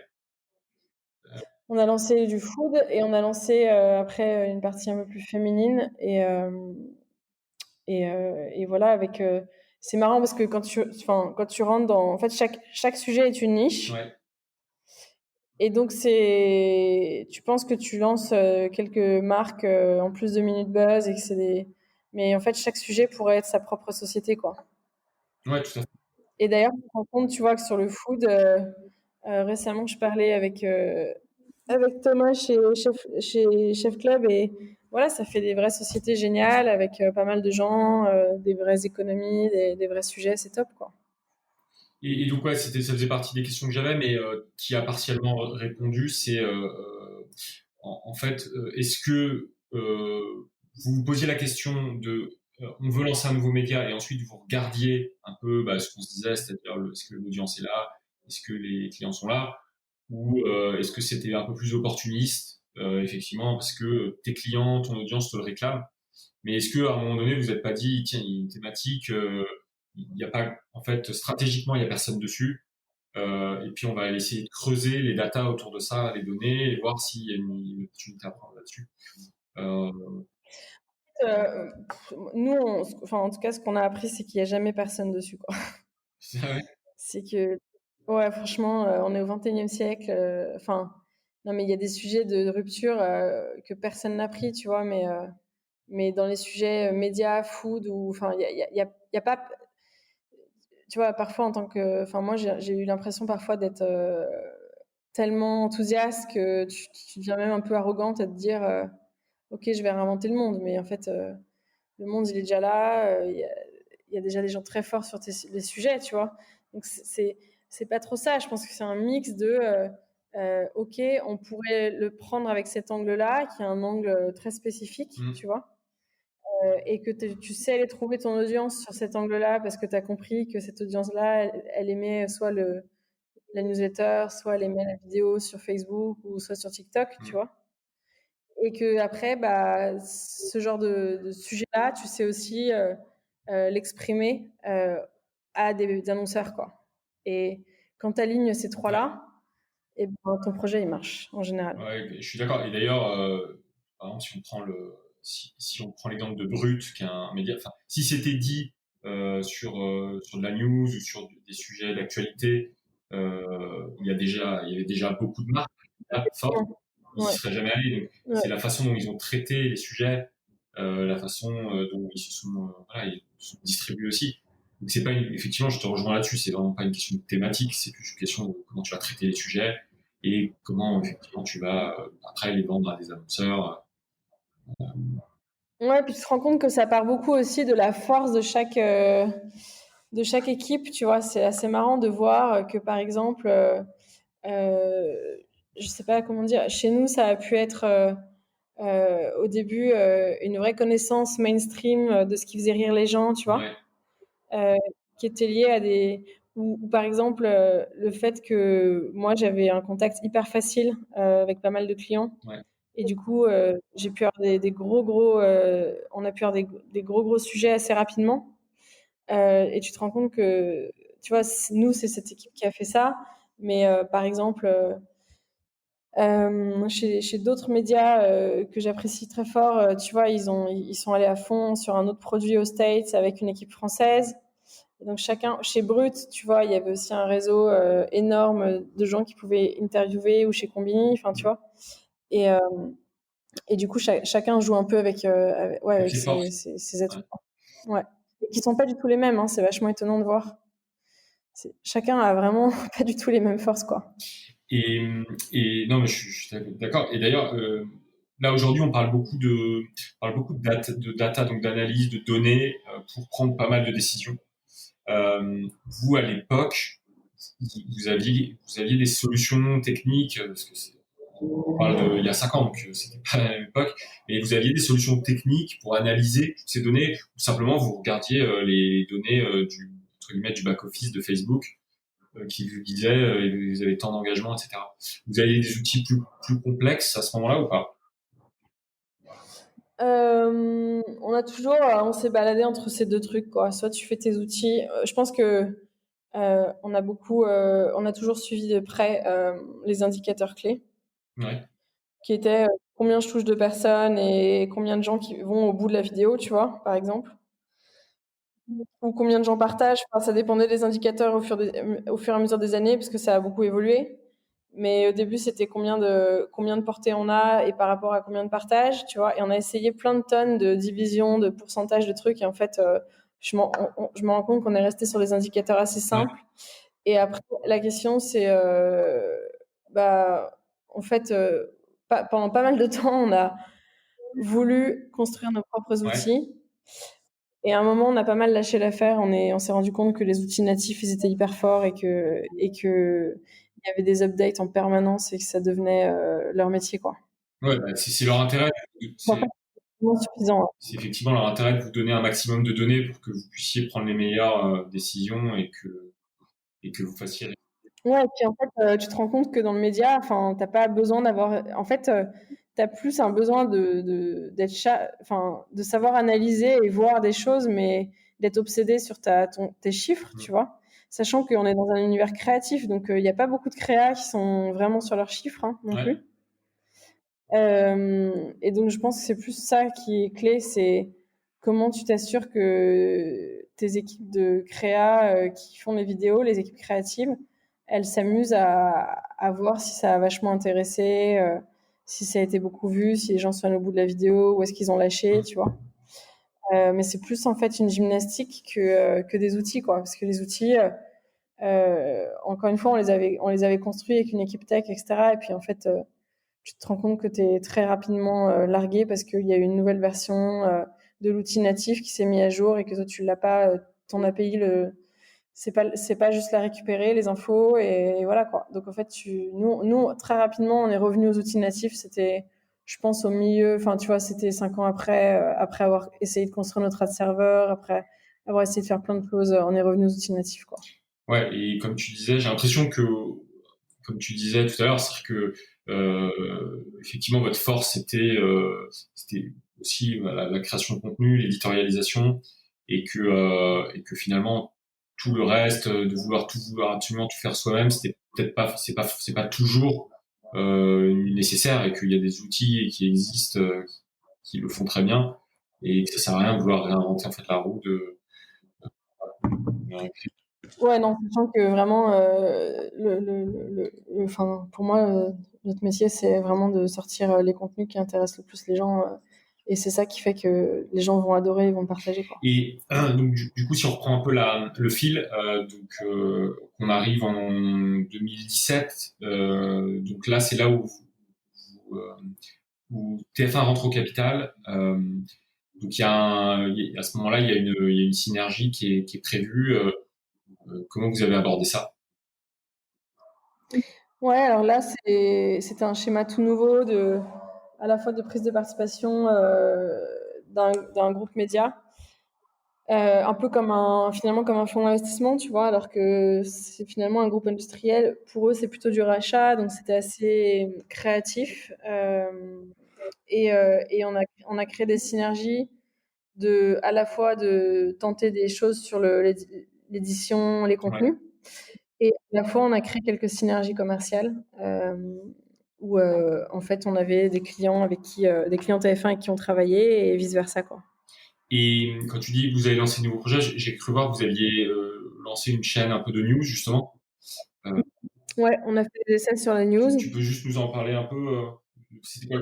on a lancé du food et on a lancé après une partie un peu plus féminine et voilà c'est marrant parce que quand tu rentres dans en fait chaque sujet est une niche Ouais. et donc tu penses que tu lances quelques marques en plus de Minute Buzz et que mais en fait chaque sujet pourrait être sa propre société, quoi. Ouais, tout à fait. Et d'ailleurs, tu te rends compte, tu vois, que sur le food, récemment, je parlais avec Thomas chez Chef Club et voilà, ça fait des vraies sociétés géniales avec pas mal de gens, des vraies économies, des vrais sujets, c'est top, quoi. Et donc ouais, ça faisait partie des questions que j'avais, mais qui a partiellement répondu. C'est en fait, est-ce que vous vous posiez la question de on veut lancer un nouveau média et ensuite vous regardiez un peu ce qu'on se disait, c'est-à-dire est-ce que l'audience est là, est-ce que les clients sont là, ou est-ce que c'était un peu plus opportuniste, effectivement, parce que tes clients, ton audience te le réclament. Mais est-ce que à un moment donné, vous n'êtes pas dit, tiens, il y a une thématique, il n'y a pas, en fait, stratégiquement, il n'y a personne dessus, et puis on va essayer de creuser les datas autour de ça, les données, et voir s'il y a une opportunité à prendre là-dessus. Euh, Nous, enfin, en tout cas, ce qu'on a appris, c'est qu'il n'y a jamais personne dessus, quoi. ouais. C'est que, ouais, franchement, on est au 21e siècle. Enfin, non, mais il y a des sujets de rupture que personne n'a pris, tu vois, mais dans les sujets médias, food, ou, enfin, il y a pas, tu vois, parfois en tant que, enfin, moi, j'ai eu l'impression parfois d'être tellement enthousiaste que tu deviens même un peu arrogante à te dire, ok, je vais réinventer le monde, mais en fait, le monde, il est déjà là. Il y a déjà des gens très forts sur les sujets, tu vois. Donc, c'est pas trop ça. Je pense que c'est un mix de, ok, on pourrait le prendre avec cet angle-là, qui est un angle très spécifique, Mm, tu vois, et que tu sais aller trouver ton audience sur cet angle-là parce que tu as compris que cette audience-là, elle aimait soit la newsletter, soit elle aimait la vidéo sur Facebook ou soit sur TikTok, tu mm. vois. Et que après, bah, ce genre de sujet-là, tu sais aussi l'exprimer à des annonceurs, quoi. Et quand tu alignes ces Ouais. trois-là, et ben, ton projet, il marche en général. Ouais, je suis d'accord. Et d'ailleurs, par exemple, si on prend l'exemple de Brut, qui est un média, enfin, si c'était dit sur de la news ou sur des sujets d'actualité, il y avait déjà beaucoup de marques fortes, ils y Ouais, seraient jamais allés. Donc, ouais. c'est la façon dont ils ont traité les sujets, la façon dont voilà, ils se sont distribués aussi. Donc, c'est pas effectivement, je te rejoins là-dessus, c'est vraiment pas une question de thématique, c'est plus une question de comment tu vas traiter les sujets et comment effectivement tu vas après les vendre à des annonceurs. Ouais, puis tu te rends compte que ça part beaucoup aussi de la force de chaque équipe, tu vois. C'est assez marrant de voir que, par exemple, je sais pas comment dire, chez nous, ça a pu être au début une vraie connaissance mainstream de ce qui faisait rire les gens, tu vois, Ouais, euh, qui était lié à des... Ou par exemple, le fait que moi, j'avais un contact hyper facile avec pas mal de clients. ouais. Et du coup, j'ai pu avoir des on a pu avoir des gros sujets assez rapidement. Et tu te rends compte que, tu vois, nous, c'est cette équipe qui a fait ça. Mais par exemple, chez d'autres médias que j'apprécie très fort, tu vois, ils sont allés à fond sur un autre produit aux States avec une équipe française. Et donc chacun, chez Brut, tu vois, il y avait aussi un réseau énorme de gens qui pouvaient interviewer ou chez Combini, enfin, tu Mm. vois. Et, euh, et du coup, chacun joue un peu ouais, Avec avec les forces. ses atouts. Ouais. Ouais. Et qui sont pas du tout les mêmes, hein, c'est vachement étonnant de voir. Chacun a vraiment pas du tout les mêmes forces, quoi. Et, et non, mais je suis d'accord. Et d'ailleurs, là aujourd'hui, on parle beaucoup de data, donc d'analyse, de données pour prendre pas mal de décisions. Vous, à l'époque, vous aviez des solutions techniques, parce que on parle de il y a 5 ans, donc c'était pas à la même époque, mais vous aviez des solutions techniques pour analyser toutes ces données, ou simplement vous regardiez les données entre guillemets, du back-office de Facebook qui vous disait vous avez tant d'engagement, etc. Vous avez des outils plus complexes à ce moment-là ou pas? On s'est baladé entre ces deux trucs, quoi. Soit tu fais tes outils. Je pense que on a toujours suivi de près les indicateurs clés, Ouais, qui étaient combien je touche de personnes et combien de gens qui vont au bout de la vidéo, tu vois, par exemple. Ou combien de gens partagent. Enfin, ça dépendait des indicateurs au fur et à mesure des années, parce que ça a beaucoup évolué. Mais au début, c'était combien de portées on a et par rapport à combien de partages, tu vois. Et on a essayé plein de tonnes de divisions, de pourcentages de trucs. Et en fait, je me rends compte qu'on est resté sur des indicateurs assez ouais, simples. Et après, la question, c'est, bah, en fait, pendant pas mal de temps, on a voulu construire nos propres ouais. outils. Et à un moment, on a pas mal lâché l'affaire. On s'est rendu compte que les outils natifs, ils étaient hyper forts et que il y avait des updates en permanence et que ça devenait leur métier, quoi. Ouais, bah, c'est leur intérêt, En fait, c'est vraiment suffisant. c'est effectivement leur intérêt de vous donner un maximum de données pour que vous puissiez prendre les meilleures décisions et que vous fassiez. Ouais, et puis en fait, tu te rends compte que dans le média, enfin, t'as pas besoin d'avoir. En fait, tu plus un besoin d'être enfin, de savoir analyser et voir des choses, mais d'être obsédé sur tes chiffres, tu vois. Sachant qu'on est dans un univers créatif, donc il n'y a pas beaucoup de créas qui sont vraiment sur leurs chiffres hein, non Ouais. plus. Et donc je pense que c'est plus ça qui est clé, c'est comment tu t'assures que tes équipes de créa qui font les vidéos, les équipes créatives, elles s'amusent à voir si ça a vachement intéressé, si ça a été beaucoup vu, si les gens sont allés au bout de la vidéo, où est-ce qu'ils ont lâché, tu vois. Mais c'est plus en fait une gymnastique que des outils, quoi. Parce que les outils, encore une fois, on les avait construits avec une équipe tech, etc. Et puis en fait, tu te rends compte que tu es très rapidement largué parce qu'il y a une nouvelle version de l'outil natif qui s'est mis à jour et que toi tu l'as pas, ton API c'est pas juste la récupérer les infos et voilà quoi. Donc en fait nous très rapidement on est revenu aux outils natifs. C'était je pense au milieu, enfin tu vois c'était 5 ans après avoir essayé de construire notre ad serveur, après avoir essayé de faire plein de choses, on est revenu aux outils natifs quoi. Ouais, et comme tu disais, j'ai l'impression que, comme tu disais tout à l'heure, c'est que effectivement votre force c'était aussi la création de contenu, l'éditorialisation, et que finalement tout le reste, de vouloir absolument tout faire soi-même, c'était peut-être pas, c'est pas toujours nécessaire, et qu'il y a des outils qui existent qui le font très bien, et que ça sert à rien de vouloir réinventer en fait la roue Ouais, non, sachant que vraiment, enfin, pour moi, notre métier, c'est vraiment de sortir les contenus qui intéressent le plus les gens, et c'est ça qui fait que les gens vont adorer, ils vont partager, quoi. Et donc du coup, si on reprend un peu le fil, on arrive en 2017, donc là c'est là où TF1 rentre au capital. Donc à ce moment-là, il y a une synergie qui est prévue. Comment vous avez abordé ça? Ouais, alors là, c'était un schéma tout nouveau à la fois de prise de participation d'un groupe média. Un peu finalement comme un fonds d'investissement, tu vois, alors que c'est finalement un groupe industriel. Pour eux, c'est plutôt du rachat, donc c'était assez créatif. Et on a créé des synergies à la fois de tenter des choses sur l'édition, les Ouais. contenus, et à la fois on a créé quelques synergies commerciales où en fait on avait des clients TF1 avec qui on travaillait et vice versa quoi. Et quand tu dis que vous avez lancé de nouveaux projets, j'ai cru voir que vous aviez lancé une chaîne un peu de news justement. Euh, Ouais, on a fait des essais sur la news. tu peux juste nous en parler un peu. C'était quoi?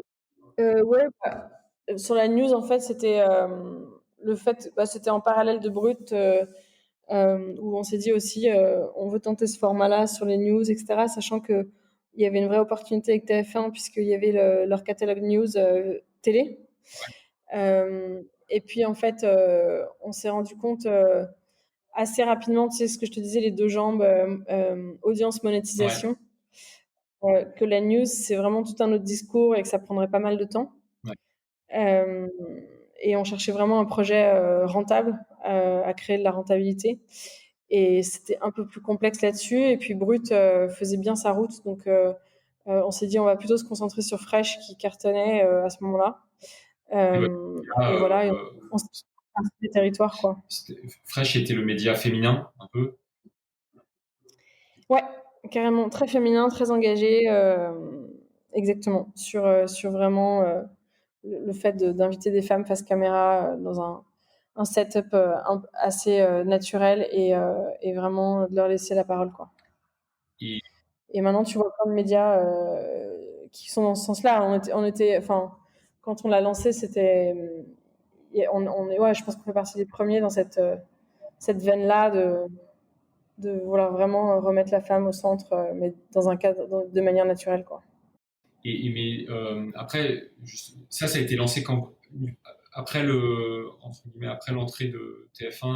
Ouais, bah, sur la news, en fait, c'était le fait, bah, c'était en parallèle de Brut, où on s'est dit aussi, on veut tenter ce format-là sur les news, etc., sachant que il y avait une vraie opportunité avec TF1 puisqu'il y avait leur catalogue news télé. Et puis en fait, on s'est rendu compte assez rapidement, tu sais ce que je te disais, les deux jambes, audience Ouais. monétisation, que la news c'est vraiment tout un autre discours et que ça prendrait pas mal de temps. Ouais. Euh, et on cherchait vraiment un projet rentable, à créer de la rentabilité. Et c'était un peu plus complexe là-dessus. Et puis Brut faisait bien sa route. Donc on s'est dit, on va plutôt se concentrer sur Fresh qui cartonnait à ce moment-là. Et ouais. Et Là, voilà, et on s'est parti des territoires, quoi. Fresh était le média féminin un peu. Ouais, carrément, très féminin, très engagé, exactement, sur vraiment le fait d'inviter des femmes face caméra dans un setup assez naturel et vraiment de leur laisser la parole, quoi. Et Et maintenant, tu vois plein de médias qui sont dans ce sens-là. Enfin, quand on l'a lancé, ouais, je pense qu'on fait partie des premiers dans cette veine-là de vouloir vraiment remettre la femme au centre, mais dans un cadre, de manière naturelle, quoi. mais après, ça a été lancé quand, après entre guillemets, après l'entrée de TF1.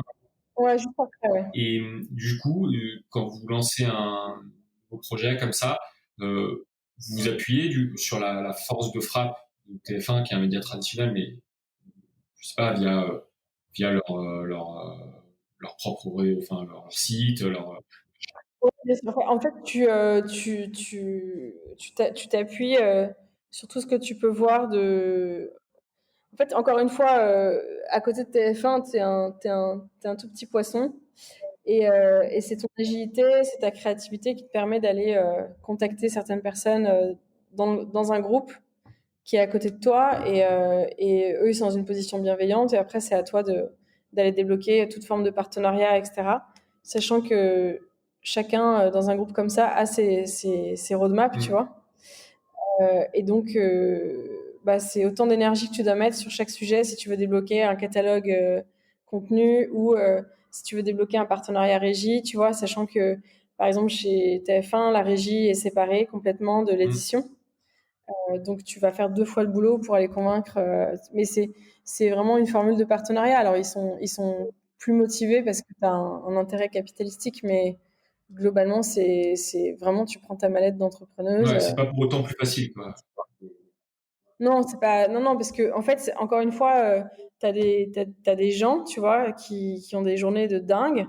Ouais, juste après, ouais. Et du coup, quand vous lancez un nouveau projet comme ça, vous vous appuyez sur la force de frappe de TF1, qui est un média traditionnel, mais je sais pas, via leur propre, enfin, leur site, leur. Oui, bien sûr. En fait, tu t'appuies sur tout ce que tu peux voir de. En fait, encore une fois, à côté de TF1, t'es un tout petit poisson. Et c'est ton agilité, c'est ta créativité qui te permet d'aller contacter certaines personnes dans un groupe qui est à côté de toi et eux, ils sont dans une position bienveillante et après, c'est à toi d'aller débloquer toute forme de partenariat, etc. Sachant que chacun dans un groupe comme ça a ses roadmaps, tu Mm. vois. Et donc, bah, c'est autant d'énergie que tu dois mettre sur chaque sujet si tu veux débloquer un catalogue contenu ou si tu veux débloquer un partenariat régie, tu vois, sachant que, par exemple, chez TF1, la régie est séparée complètement de Mm. l'édition. Donc, tu vas faire 2 fois le boulot pour aller convaincre. Mais c'est vraiment une formule de partenariat. Alors, ils sont plus motivés parce que tu as un intérêt capitalistique, mais globalement, c'est vraiment, tu prends ta mallette d'entrepreneuse. Ouais, c'est pas pour autant plus facile, quoi. Non, c'est pas. Non, non, parce que en fait, encore une fois, t'as des gens, tu vois, qui ont des journées de dingue,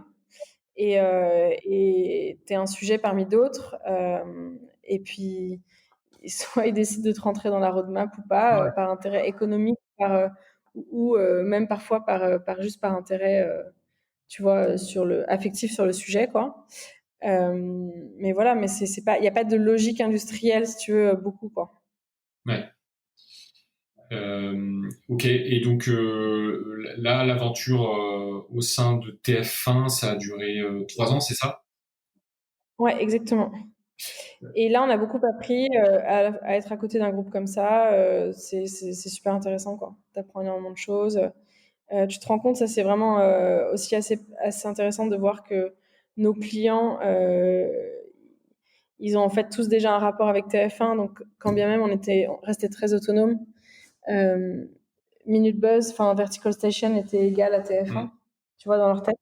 et t'es un sujet parmi d'autres. Et puis, soit ils décident de te rentrer dans la roadmap ou pas, Ouais. par intérêt économique, ou même parfois par juste par intérêt, tu vois, sur le affectif sur le sujet, quoi. Mais voilà, mais c'est pas, il y a pas de logique industrielle, si tu veux, beaucoup, quoi. Ouais. Ok, et donc là, l'aventure au sein de TF1, ça a duré 3 ans, c'est ça? Ouais, exactement. Et là, on a beaucoup appris à être à côté d'un groupe comme ça. C'est super intéressant, quoi. Tu apprends énormément de choses. Tu te rends compte, ça c'est vraiment aussi assez intéressant de voir que nos clients, ils ont en fait tous déjà un rapport avec TF1. Donc, quand bien même on restait très autonome, euh, Minute Buzz, enfin Vertical Station était égal à Mm. TF1, tu vois, dans leur tête.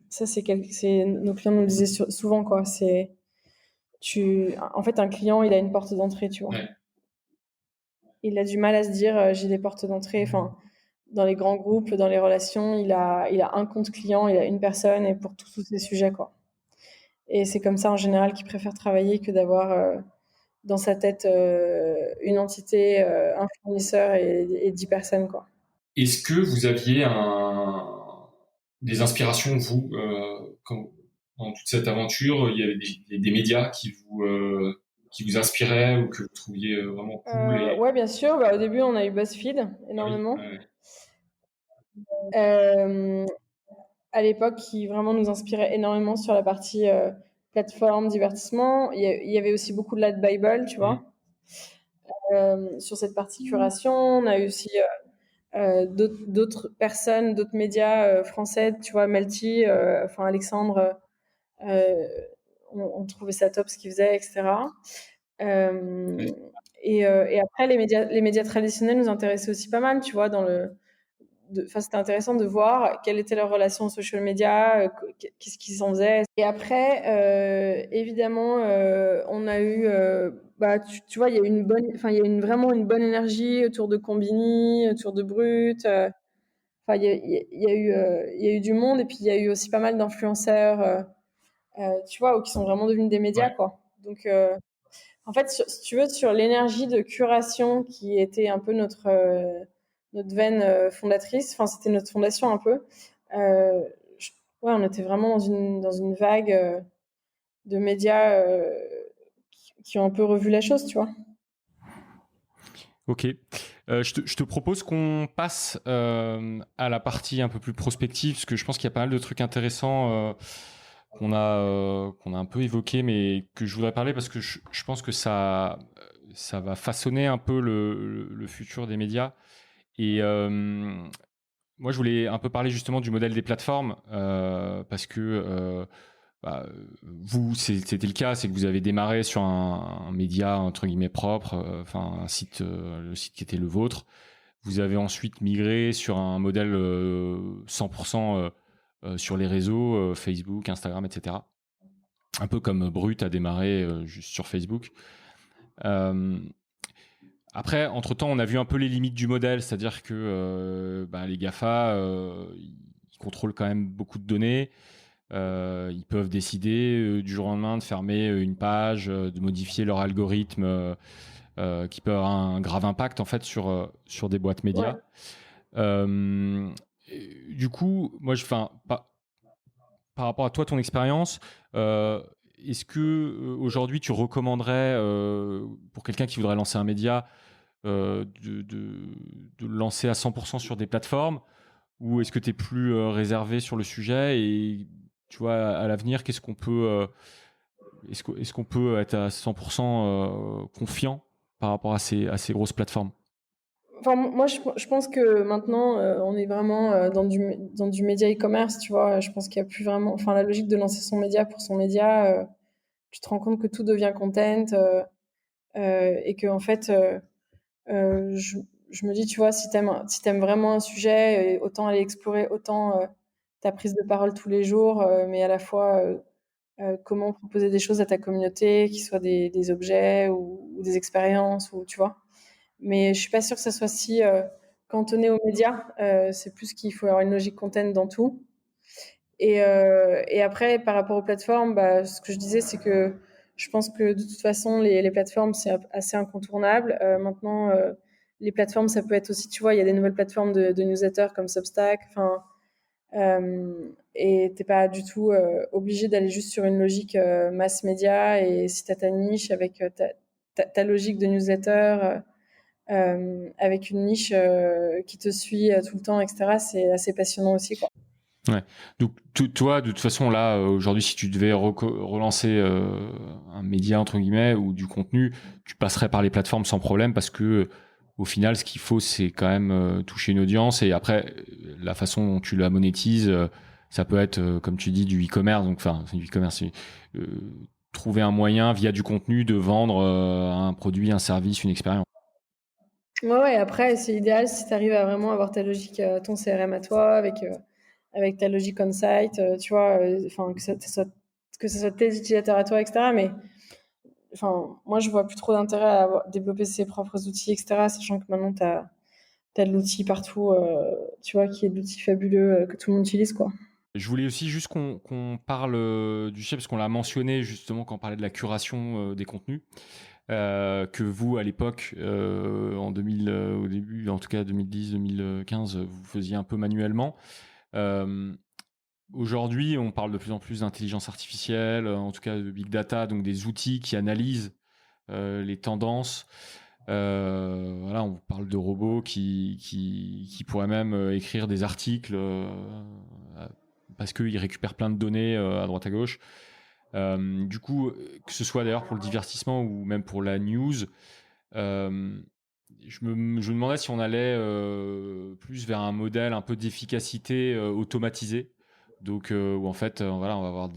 Ça, nos clients nous le disaient souvent, quoi. En fait, un client, il a une porte d'entrée, tu vois. Ouais. Il a du mal à se dire, j'ai des portes d'entrée. Enfin, dans les grands groupes, dans les relations, il a un compte client, il a une personne et pour tous ces sujets, quoi. Et c'est comme ça, en général, qu'il préfère travailler que d'avoir dans sa tête une entité, un fournisseur et 10 personnes, quoi. Est-ce que vous aviez des inspirations, vous, dans toute cette aventure, il y avait des médias qui vous inspiraient ou que vous trouviez vraiment cool et... Ouais, bien sûr. Bah, au début, on a eu BuzzFeed, Ah oui, énormément. ouais, Euh, à l'époque, qui vraiment nous inspirait énormément sur la partie plateforme, divertissement. Il y avait aussi beaucoup de Lad Bible, tu ouais. vois, sur cette partie curation. On a eu aussi d'autres personnes, d'autres médias français, tu vois, Melty, enfin Alexandre, euh, on trouvait ça top ce qu'il faisait, etc. Ouais. Euh, et après, les médias traditionnels nous intéressaient aussi pas mal, tu vois, enfin, c'était intéressant de voir quelle était leur relation aux social media, qu'est-ce qu'ils en faisaient. Et après, évidemment, on a eu, bah, tu vois, il y a eu enfin, il y a vraiment une bonne énergie autour de Combini, autour de Brut. Enfin, il y a eu du monde et puis il y a eu aussi pas mal d'influenceurs, tu vois, qui sont vraiment devenus des médias, Ouais. quoi. Donc, en fait, si tu veux, sur l'énergie de curation qui était un peu notre veine fondatrice, enfin, c'était notre fondation un peu. Euh, je- ouais, on était vraiment dans une vague de médias qui ont un peu revu la chose, tu vois. Ok. Je te propose qu'on passe à la partie un peu plus prospective, parce que je pense qu'il y a pas mal de trucs intéressants qu'on a un peu évoqués, mais que je voudrais parler parce que je pense que ça va façonner un peu le futur des médias. Et moi, je voulais un peu parler justement du modèle des plateformes, parce que bah, vous, c'était le cas, c'est que vous avez démarré sur un média entre guillemets propre, enfin un site, le site qui était le vôtre. Vous avez ensuite migré sur un modèle 100% sur les réseaux, Facebook, Instagram, etc. Un peu comme Brut a démarré juste sur Facebook. Euh, Après, entre-temps, on a vu un peu les limites du modèle, c'est-à-dire que bah, les GAFA, ils contrôlent quand même beaucoup de données. Ils peuvent décider du jour au lendemain de fermer une page, de modifier leur algorithme, qui peut avoir un grave impact en fait sur des boîtes médias. Ouais. Du coup, moi, par rapport à toi, ton expérience, est-ce que aujourd'hui tu recommanderais pour quelqu'un qui voudrait lancer un média de le lancer à 100% sur des plateformes, ou est-ce que tu es plus réservé sur le sujet et tu vois à l'avenir qu'est-ce qu'on peut est-ce qu'on peut être à 100% confiant par rapport à ces grosses plateformes? Enfin, moi, je pense que maintenant, on est vraiment dans du média e-commerce, tu vois. Je pense qu'il n'y a plus vraiment, enfin, la logique de lancer son média pour son média. Tu te rends compte que tout devient content et que en fait, euh, je, je me dis, tu vois, si t'aimes vraiment un sujet, autant aller explorer autant ta prise de parole tous les jours, mais à la fois comment proposer des choses à ta communauté, qui soient des objets ou des expériences, ou tu vois. Mais je suis pas sûre que ça soit si cantonné aux médias. C'est plus qu'il faut avoir une logique content dans tout. Et après, par rapport aux plateformes, bah, ce que je disais, c'est que je pense que de toute façon, les plateformes, c'est assez incontournable. Maintenant, les plateformes, ça peut être aussi, tu vois, il y a des nouvelles plateformes de newsletters comme Substack. Enfin, et t'es pas du tout obligé d'aller juste sur une logique mass média. Et si t'as ta niche avec ta logique de newsletter, avec une niche qui te suit tout le temps, etc., c'est assez passionnant aussi, quoi. Ouais. Donc toi, de toute façon, là, aujourd'hui, si tu devais relancer un média entre guillemets ou du contenu, tu passerais par les plateformes sans problème parce que au final, ce qu'il faut, c'est quand même toucher une audience et après, la façon dont tu la monétises, ça peut être, comme tu dis, du e-commerce. Donc, enfin, du e-commerce, euh, trouver un moyen via du contenu de vendre un produit, un service, une expérience. Ouais, ouais, après, c'est idéal si tu arrives à vraiment avoir ta logique, ton CRM à toi, avec ta logique on-site, tu vois, enfin, que ça soit tes utilisateurs à toi, etc. Mais enfin, moi, je vois plus trop d'intérêt à développer ses propres outils, etc., sachant que maintenant, tu as de l'outil partout, tu vois, qui est de l'outil fabuleux que tout le monde utilise, quoi. Je voulais aussi juste qu'on parle du sujet parce qu'on l'a mentionné justement quand on parlait de la curation des contenus. Que vous, à l'époque, en 2000, au début, en tout cas 2010-2015, vous faisiez un peu manuellement. Euh, Aujourd'hui, on parle de plus en plus d'intelligence artificielle, en tout cas de big data, donc des outils qui analysent les tendances. Voilà, on parle de robots qui pourraient même écrire des articles parce qu'ils récupèrent plein de données à droite à gauche. Du coup, que ce soit d'ailleurs pour le divertissement ou même pour la news, euh, je me demandais si on allait plus vers un modèle un peu d'efficacité automatisé. Donc, où en fait, voilà, on va avoir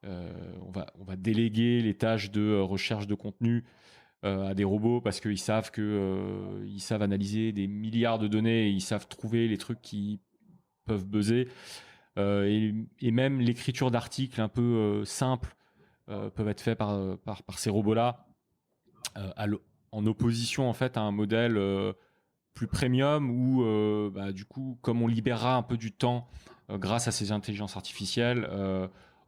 on va déléguer les tâches de recherche de contenu à des robots parce qu'ils savent ils savent analyser des milliards de données et ils savent trouver les trucs qui peuvent buzzer. Et même l'écriture d'articles un peu simples peuvent être faits par ces robots-là, euh, à l'o- en opposition en fait à un modèle plus premium où bah, du coup, comme on libérera un peu du temps grâce à ces intelligences artificielles,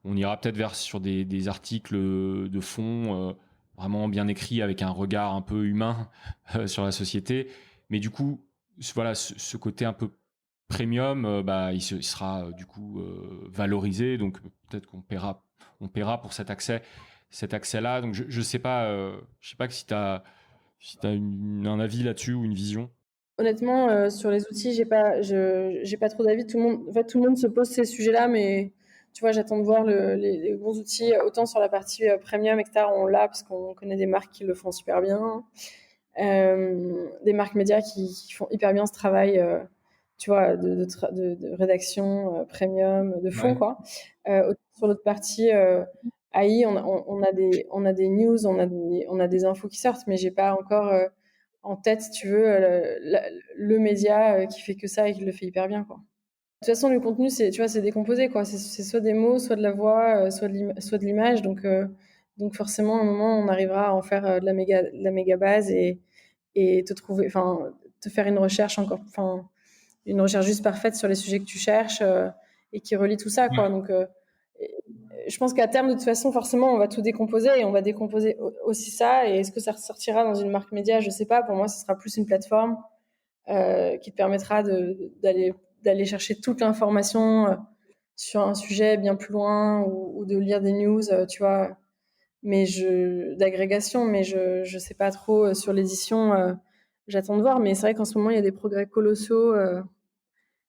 on ira peut-être vers sur des articles de fond vraiment bien écrits avec un regard un peu humain sur la société. Mais du coup, voilà, ce côté un peu premium, bah, il sera du coup valorisé. Donc peut-être on paiera pour cet accès-là. Donc je sais pas que si t'as un avis là-dessus ou une vision. Honnêtement, sur les outils, j'ai pas trop d'avis. Tout le monde, en fait, tout le monde se pose ces sujets-là, mais tu vois, j'attends de voir les bons outils. Autant sur la partie premium, etc., on l'a parce qu'on connaît des marques qui le font super bien, des marques médias qui font hyper bien ce travail, tu vois, de rédaction premium, de fond, Ouais. quoi. Autant sur l'autre partie AI, on a des news, on a des infos qui sortent, mais j'ai pas encore en tête, si tu veux, le média qui fait que ça et qui le fait hyper bien, quoi. De toute façon, le contenu, c'est, tu vois, c'est décomposé, quoi. C'est soit des mots, soit de la voix, soit de l'image. Donc forcément, à un moment, on arrivera à en faire de la méga base et te trouver, enfin, te faire une recherche encore, enfin, une recherche juste parfaite sur les sujets que tu cherches et qui relie tout ça, quoi. Ouais. Donc, je pense qu'à terme, de toute façon, forcément, on va tout décomposer et on va décomposer aussi ça. Et est-ce que ça ressortira dans une marque média? Je sais pas. Pour moi, ce sera plus une plateforme qui te permettra d'aller chercher toute l'information sur un sujet bien plus loin ou de lire des news, tu vois, d'agrégation. Mais je sais pas trop sur l'édition. J'attends de voir. Mais c'est vrai qu'en ce moment, il y a des progrès colossaux.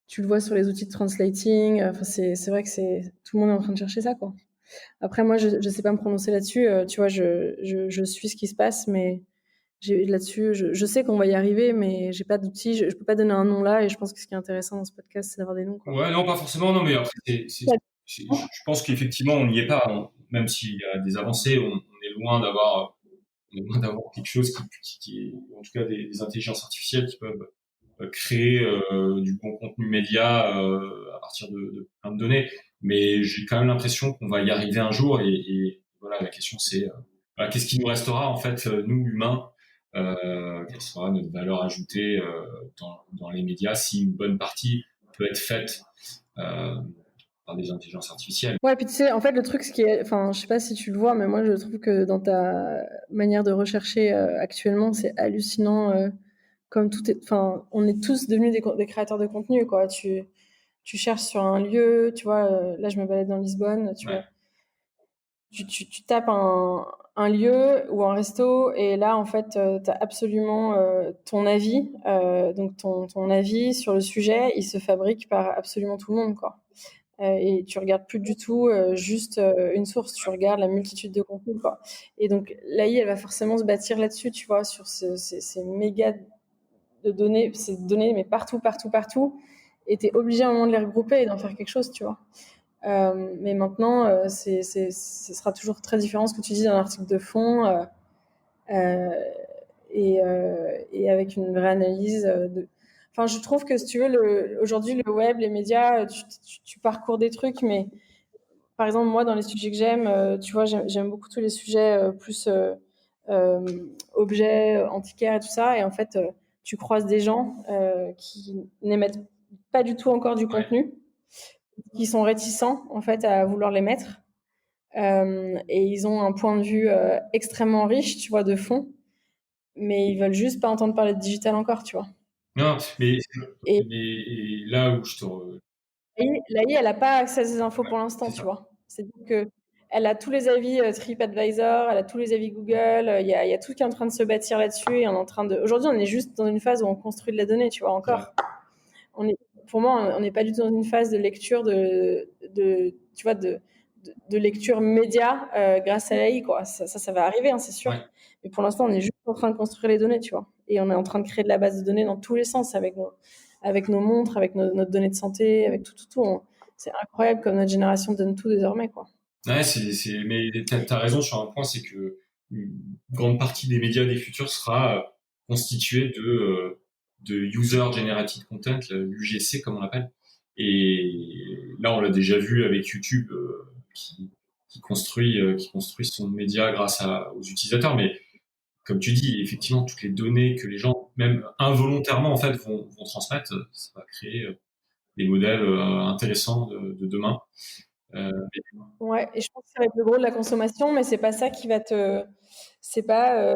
Tu le vois sur les outils de translating. Enfin, c'est vrai que tout le monde est en train de chercher ça, quoi. Après, moi, je sais pas me prononcer là-dessus. Tu vois, je suis ce qui se passe, mais là-dessus, je sais qu'on va y arriver, mais j'ai pas d'outils. Je peux pas donner un nom là. Et je pense que ce qui est intéressant dans ce podcast, c'est d'avoir des noms, quoi. Ouais, non, pas forcément, non, mais après, je pense qu'effectivement, on n'y est pas. Même s'il y a des avancées, on est loin d'avoir quelque chose qui est, en tout cas, des intelligences artificielles qui peuvent créer du bon contenu média à partir de plein de données. Mais j'ai quand même l'impression qu'on va y arriver un jour. Et voilà, la question c'est voilà, qu'est-ce qui nous restera en fait, nous humains, quelle sera notre valeur ajoutée dans les médias si une bonne partie peut être faite euh, par des intelligences artificielles. Ouais, puis tu sais, en fait, le truc, enfin, je sais pas si tu le vois, mais moi, je trouve que dans ta manière de rechercher actuellement, c'est hallucinant. Comme enfin, on est tous devenus des créateurs de contenu, quoi. Tu cherches sur un lieu, tu vois. Là, je me balade dans Lisbonne, tu Ouais. vois. Tu tapes un lieu ou un resto et là, en fait, tu as absolument ton avis. Donc, ton avis sur le sujet, il se fabrique par absolument tout le monde, quoi. Et tu regardes plus du tout juste une source, tu regardes la multitude de contenus, quoi. Et donc, l'AI, elle va forcément se bâtir là-dessus, tu vois, sur ces méga de données, ces données, mais partout, partout, partout. Et tu es obligé à un moment de les regrouper et d'en faire quelque chose, tu vois. Mais maintenant, ce sera toujours très différent ce que tu dis dans l'article de fond euh, et avec une vraie analyse de. Enfin, je trouve que si tu veux, aujourd'hui, le web, les médias, tu parcours des trucs, mais par exemple, moi, dans les sujets que j'aime, tu vois, j'aime beaucoup tous les sujets plus euh, objets, antiquaires et tout ça. Et en fait, tu croises des gens qui n'émettent pas du tout encore du Ouais. contenu, qui sont réticents en fait à vouloir les mettre. Et ils ont un point de vue extrêmement riche, tu vois, de fond, mais ils veulent juste pas entendre parler de digital encore, tu vois. Non, mais, Et et là où je te l'AI, elle a pas accès à ces infos pour l'instant, c'est tu ça. vois. C'est-à-dire que elle a tous les avis TripAdvisor, elle a tous les avis Google, il y a tout qui est en train de se bâtir là-dessus et on est en train de. Aujourd'hui, on est juste dans une phase où on construit de la donnée, tu vois, encore. On est, pour moi, on n'est pas du tout dans une phase de lecture tu vois, de lecture média grâce à l'AI, quoi. Ça va arriver, hein, c'est sûr. Ouais. Mais pour l'instant, on est juste en train de construire les données, tu vois. Et on est en train de créer de la base de données dans tous les sens, avec nos montres, avec notre données de santé, avec tout. C'est incroyable comme notre génération donne tout désormais, quoi. Ouais, mais t'as raison sur un point, c'est que une grande partie des médias des futurs sera constituée de user generated content, l'UGC comme on l'appelle. Et là, on l'a déjà vu avec YouTube qui construit son média grâce aux utilisateurs. Mais comme tu dis, effectivement, toutes les données que les gens, même involontairement, en fait, vont transmettre, ça va créer des modèles intéressants de demain. Euh, Ouais, et je pense que ça va être le gros de la consommation, mais c'est pas ça qui va te. C'est pas.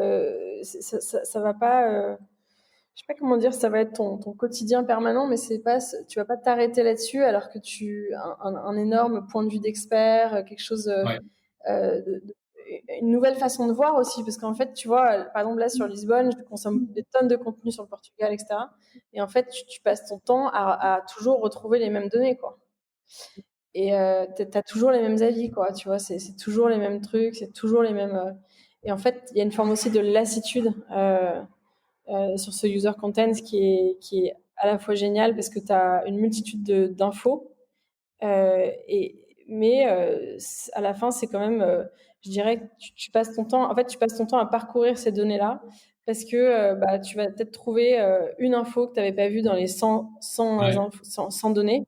Ça va pas. Je sais pas comment dire, ça va être ton quotidien permanent, mais c'est pas, tu vas pas t'arrêter là-dessus alors que un énorme point de vue d'expert, quelque chose, ouais, une nouvelle façon de voir aussi, parce qu'en fait, tu vois, par exemple là sur Lisbonne, je consomme des tonnes de contenu sur le Portugal, etc. Et en fait, tu passes ton temps à toujours retrouver les mêmes données, quoi. Et t'as toujours les mêmes avis, quoi. Tu vois, c'est toujours les mêmes trucs, c'est toujours les mêmes. Et en fait, il y a une forme aussi de lassitude. Sur ce user content qui est à la fois génial parce que tu as une multitude d'infos, mais à la fin, c'est quand même, je dirais que tu passes ton temps, en fait, tu passes ton temps à parcourir ces données-là parce que bah, tu vas peut-être trouver une info que tu n'avais pas vue dans les 100 ouais. 100 données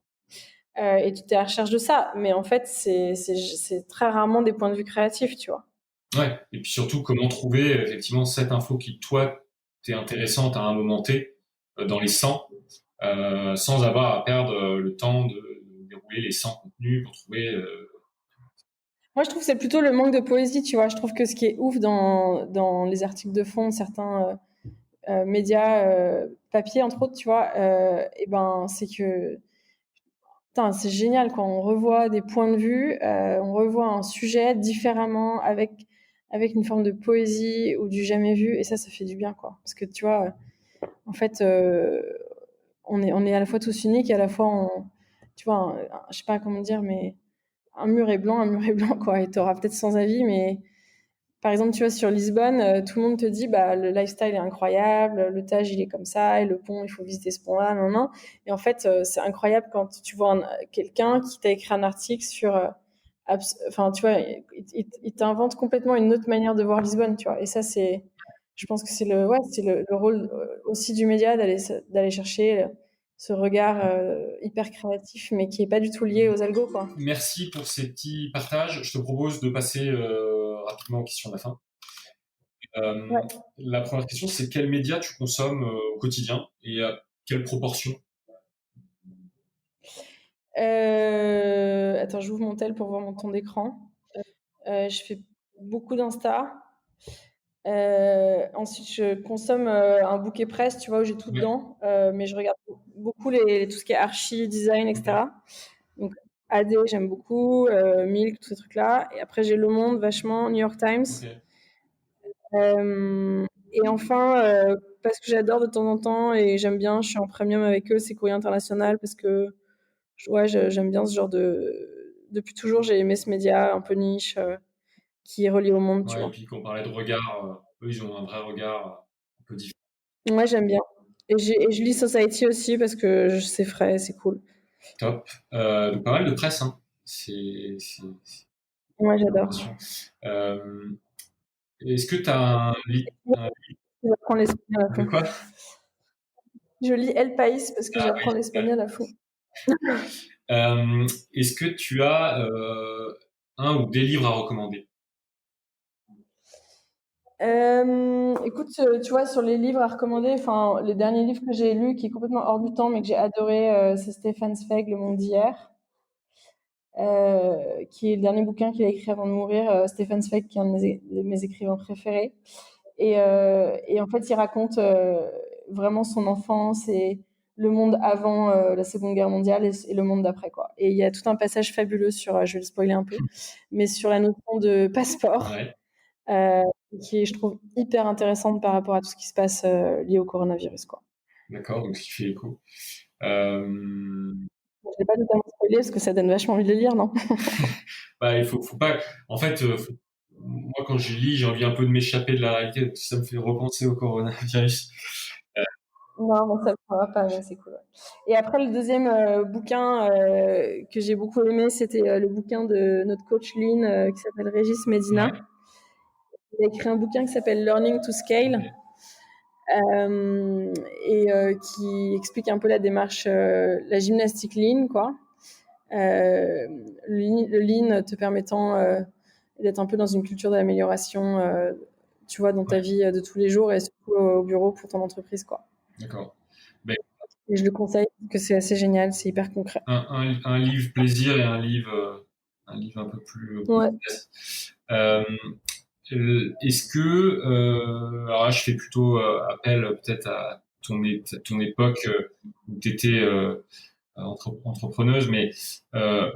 et tu es à la recherche de ça. Mais en fait, c'est très rarement des points de vue créatifs, tu vois. Ouais. Et puis surtout, comment trouver effectivement cette info qui, toi, t'est intéressante à un moment T dans les 100, sans avoir à perdre le temps de dérouler les 100 contenus pour trouver Moi, je trouve que c'est plutôt le manque de poésie, tu vois. Je trouve que ce qui est ouf dans les articles de fond de certains médias papier, entre autres, tu vois, et ben, c'est que putain, c'est génial quand on revoit des points de vue, on revoit un sujet différemment avec une forme de poésie ou du jamais vu, et ça fait du bien, quoi. Parce que tu vois, en fait, on est à la fois tous uniques et à la fois tu vois, je sais pas comment dire, mais un mur est blanc, un mur est blanc, quoi. Et t'auras peut-être sans avis, mais par exemple, tu vois, sur Lisbonne, tout le monde te dit, bah, le lifestyle est incroyable, le Tage, il est comme ça, et le pont, il faut visiter ce pont-là, non, non. Et en fait, c'est incroyable quand tu vois quelqu'un qui t'a écrit un article sur, enfin, tu vois, il t'invente complètement une autre manière de voir Lisbonne, tu vois. Et ça, je pense que c'est le rôle aussi du média d'aller chercher ce regard hyper créatif, mais qui est pas du tout lié aux algos, quoi. Merci pour ces petits partages. Je te propose de passer rapidement aux questions de la fin. Ouais. La première question, c'est quels médias tu consommes au quotidien et à quelle proportion? Attends, j'ouvre mon tel pour voir mon temps d'écran. Je fais beaucoup d'Insta. Ensuite, je consomme un bouquet presse, tu vois, où j'ai tout Ouais. dedans. Mais je regarde beaucoup tout ce qui est archi, design, etc. Donc, AD, j'aime beaucoup. Milk, tous ces trucs-là. Et après, j'ai Le Monde, vachement. New York Times. Ok. Et enfin, parce que j'adore de temps en temps et j'aime bien, je suis en premium avec eux, c'est Courrier International parce que ouais, j'aime bien ce genre de. Depuis toujours, j'ai aimé ce média un peu niche qui est relié au monde, tu Ouais, et vois. puis quand on parlait de regard, eux, ils ont un vrai regard un peu différent. Ouais, j'aime bien. Et je lis Society aussi parce que c'est frais, c'est cool. Top. Donc pas mal de presse, hein. C'est Ouais, j'ai j'adore. l'impression. Euh, Est-ce que tu as un J'apprends l'espagnol à de fond. quoi? Je lis El País parce que Ah j'apprends oui. Ouais. l'espagnol à fond. Est-ce que tu as un ou des livres à recommander? Écoute, tu vois, sur les livres à recommander, enfin, les derniers livres que j'ai lus, qui est complètement hors du temps, mais que j'ai adoré, c'est Stéphane Zweig, Le Monde d'hier, qui est le dernier bouquin qu'il a écrit avant de mourir. Stéphane Zweig, qui est un de mes écrivains préférés. Et en fait, il raconte vraiment son enfance et le monde avant la Seconde Guerre mondiale et le monde d'après, quoi. Et il y a tout un passage fabuleux sur, je vais le spoiler un peu, mais sur la notion de passeport, Ouais, euh, qui est, je trouve, hyper intéressante par rapport à tout ce qui se passe lié au coronavirus, quoi. d'accord, donc ce qui fait écho. Euh, Je l'ai pas totalement spoilé parce que ça donne vachement envie de le lire, non? Bah, faut pas. En fait, moi, quand je lis, j'ai envie un peu de m'échapper de la réalité, parce que ça me fait repenser au coronavirus. Non, mais ça ne va pas, mais c'est cool. Ouais. Et après, le deuxième bouquin que j'ai beaucoup aimé, c'était le bouquin de notre coach Lynn qui s'appelle Régis Medina. Ouais, Il a écrit un bouquin qui s'appelle Learning to Scale ok, qui explique un peu la démarche, la gymnastique Lean, quoi. Le Lean te permettant d'être un peu dans une culture d'amélioration, tu vois, dans ta ouais, vie de tous les jours et surtout au bureau pour ton entreprise, quoi. d'accord. Ben, Et je le conseille parce que c'est assez génial, c'est hyper concret. un livre plaisir et un livre un peu plus Ouais. business. Est-ce que, alors là, je fais plutôt appel peut-être à ton époque où tu étais entrepreneuse, mais euh,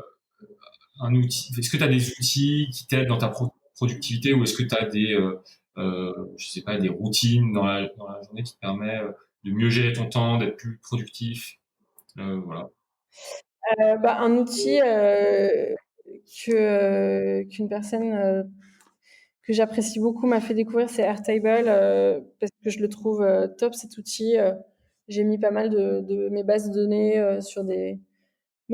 un outil. Est-ce que tu as des outils qui t'aident dans ta productivité ou est-ce que tu as je sais pas, des routines dans la journée qui te permettent de mieux gérer ton temps, d'être plus productif, voilà. Bah, un outil qu'une personne que j'apprécie beaucoup m'a fait découvrir, c'est Airtable, parce que je le trouve top cet outil. J'ai mis pas mal de mes bases de données sur mes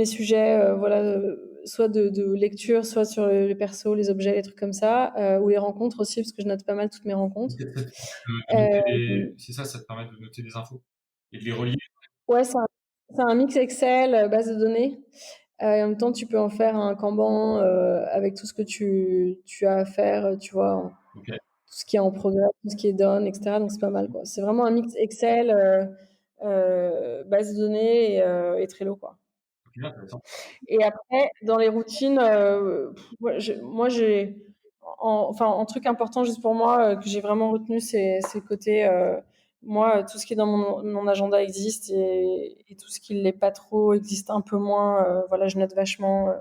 sujets, voilà, soit de lecture, soit sur les persos, les objets, les trucs comme ça, ou les rencontres aussi, parce que je note pas mal toutes mes rencontres. De noter Euh, c'est ça, ça te permet de noter des infos et de les relier. ouais, c'est un mix Excel, base de données. Et en même temps, tu peux en faire un Kanban avec tout ce que tu as à faire, tu vois, Ok, tout ce qui est en progrès, tout ce qui est done, etc. Donc c'est pas mal, quoi. C'est vraiment un mix Excel, base de données et Trello, quoi. C'est intéressant. Et après, dans les routines, moi, en truc important juste pour moi, que j'ai vraiment retenu, c'est le côté, moi, tout ce qui est dans mon agenda existe et tout ce qui l'est pas trop existe un peu moins. Voilà, je note vachement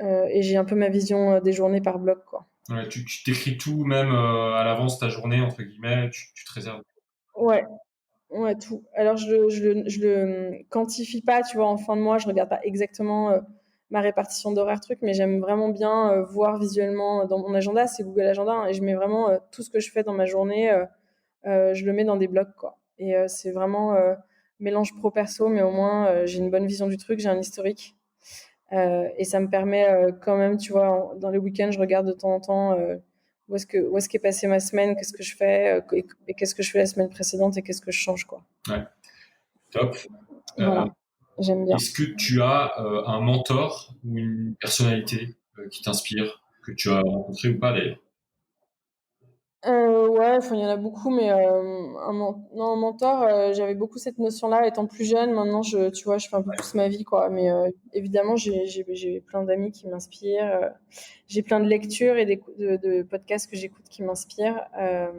et j'ai un peu ma vision des journées par bloc, quoi. Ouais, tu t'écris tout, même à l'avance, ta journée, entre guillemets, tu te réserves. Ouais. Ouais, tout. Alors je le quantifie pas, tu vois, en fin de mois, je regarde pas exactement ma répartition d'horaire truc, mais j'aime vraiment bien voir visuellement dans mon agenda, c'est Google Agenda, hein, et je mets vraiment tout ce que je fais dans ma journée, je le mets dans des blocs, quoi. Et c'est vraiment mélange pro perso, mais au moins j'ai une bonne vision du truc, j'ai un historique. Et ça me permet quand même, tu vois, dans les week-ends, je regarde de temps en temps où est-ce qu'est passée ma semaine, qu'est-ce que je fais, et qu'est-ce que je fais la semaine précédente et qu'est-ce que je change, quoi. Ouais, top. Voilà, j'aime bien. Est-ce que tu as un mentor ou une personnalité qui t'inspire, que tu as rencontré ou pas d'ailleurs? Ouais, enfin, il y en a beaucoup, mais non, un mentor, j'avais beaucoup cette notion-là étant plus jeune. Maintenant, tu vois, je fais un peu plus ma vie, quoi. Mais évidemment, j'ai plein d'amis qui m'inspirent. J'ai plein de lectures et de podcasts que j'écoute qui m'inspirent. On a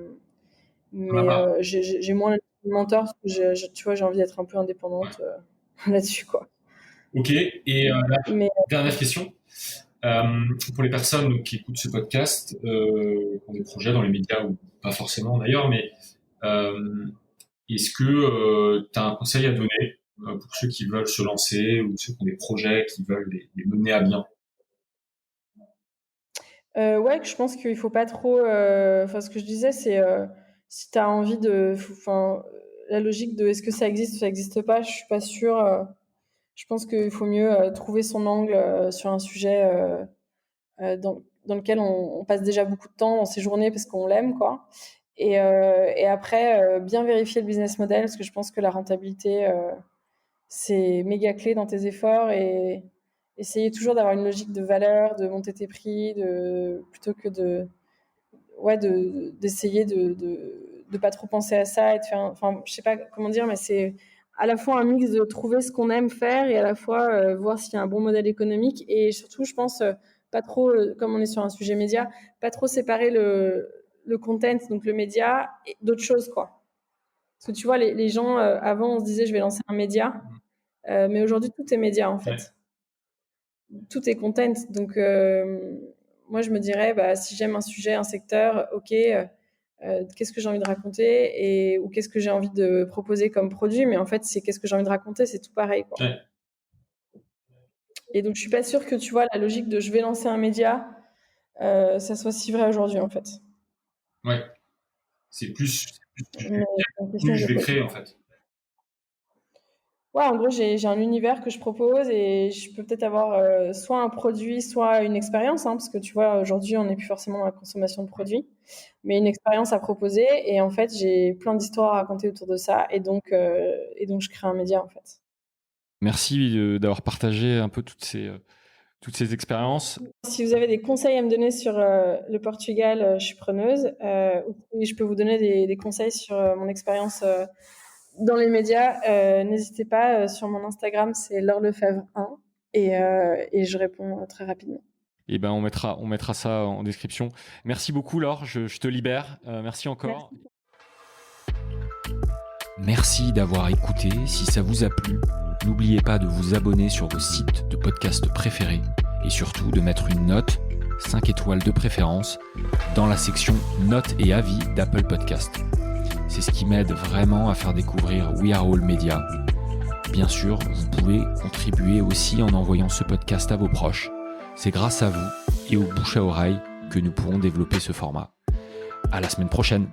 Mais pas. j'ai moins de mentor parce que tu vois, j'ai envie d'être un peu indépendante là-dessus, quoi. Ok, et la Mais dernière question. Euh, pour les personnes donc, qui écoutent ce podcast, qui ont des projets dans les médias ou pas forcément d'ailleurs, mais euh, est-ce que tu as un conseil à donner pour ceux qui veulent se lancer ou ceux qui ont des projets qui veulent les mener à bien? ouais, que je pense qu'il faut pas trop. Enfin, ce que je disais, c'est si tu as envie enfin, la logique de est-ce que ça existe ou ça existe pas, je suis pas sûre. Je pense qu'il faut mieux trouver son angle sur un sujet dans lequel on passe déjà beaucoup de temps dans ses journées parce qu'on l'aime, quoi. Et après, bien vérifier le business model parce que je pense que la rentabilité, c'est méga clé dans tes efforts et essayer toujours d'avoir une logique de valeur, de monter tes prix, plutôt que d'essayer de pas trop penser à ça et de faire, enfin, je sais pas comment dire, mais c'est à la fois un mix de trouver ce qu'on aime faire et à la fois voir s'il y a un bon modèle économique et surtout, je pense, pas trop, comme on est sur un sujet média, pas trop séparer le content, donc le média, et d'autres choses, quoi. Parce que tu vois, les gens, avant, on se disait, je vais lancer un média. Mais aujourd'hui, tout est média, en Ouais. fait. Tout est content. Donc, moi, je me dirais, bah, si j'aime un sujet, un secteur, ok, qu'est-ce que j'ai envie de raconter ou qu'est-ce que j'ai envie de proposer comme produit. Mais en fait, c'est qu'est-ce que j'ai envie de raconter, c'est tout pareil, quoi. Ouais. Et donc, je suis pas sûre que, tu vois, la logique de je vais lancer un média, ça soit si vrai aujourd'hui, en fait. Ouais. C'est plus je Mais c'est une question que je je vais pose. créer en fait. Ouais, en gros, j'ai un univers que je propose et je peux peut-être avoir soit un produit, soit une expérience, hein, parce que tu vois, aujourd'hui, on n'est plus forcément dans la consommation de produits, mais une expérience à proposer. Et en fait, j'ai plein d'histoires à raconter autour de ça. Et donc je crée un média, en fait. Merci d'avoir partagé un peu toutes ces expériences. Si vous avez des conseils à me donner sur le Portugal, je suis preneuse. Ou si je peux vous donner des conseils sur mon expérience dans les médias, n'hésitez pas. Sur mon Instagram, c'est Laure Lefebvre 1 et je réponds très rapidement. Et ben on mettra ça en description. Merci beaucoup Laure, je te libère. Merci encore. Merci d'avoir écouté. Si ça vous a plu, n'oubliez pas de vous abonner sur vos sites de podcast préférés et surtout de mettre une note, 5 étoiles de préférence, dans la section notes et avis d'Apple Podcast. C'est ce qui m'aide vraiment à faire découvrir We Are All Media. Bien sûr, vous pouvez contribuer aussi en envoyant ce podcast à vos proches. C'est grâce à vous et au bouche à oreille que nous pourrons développer ce format. À la semaine prochaine.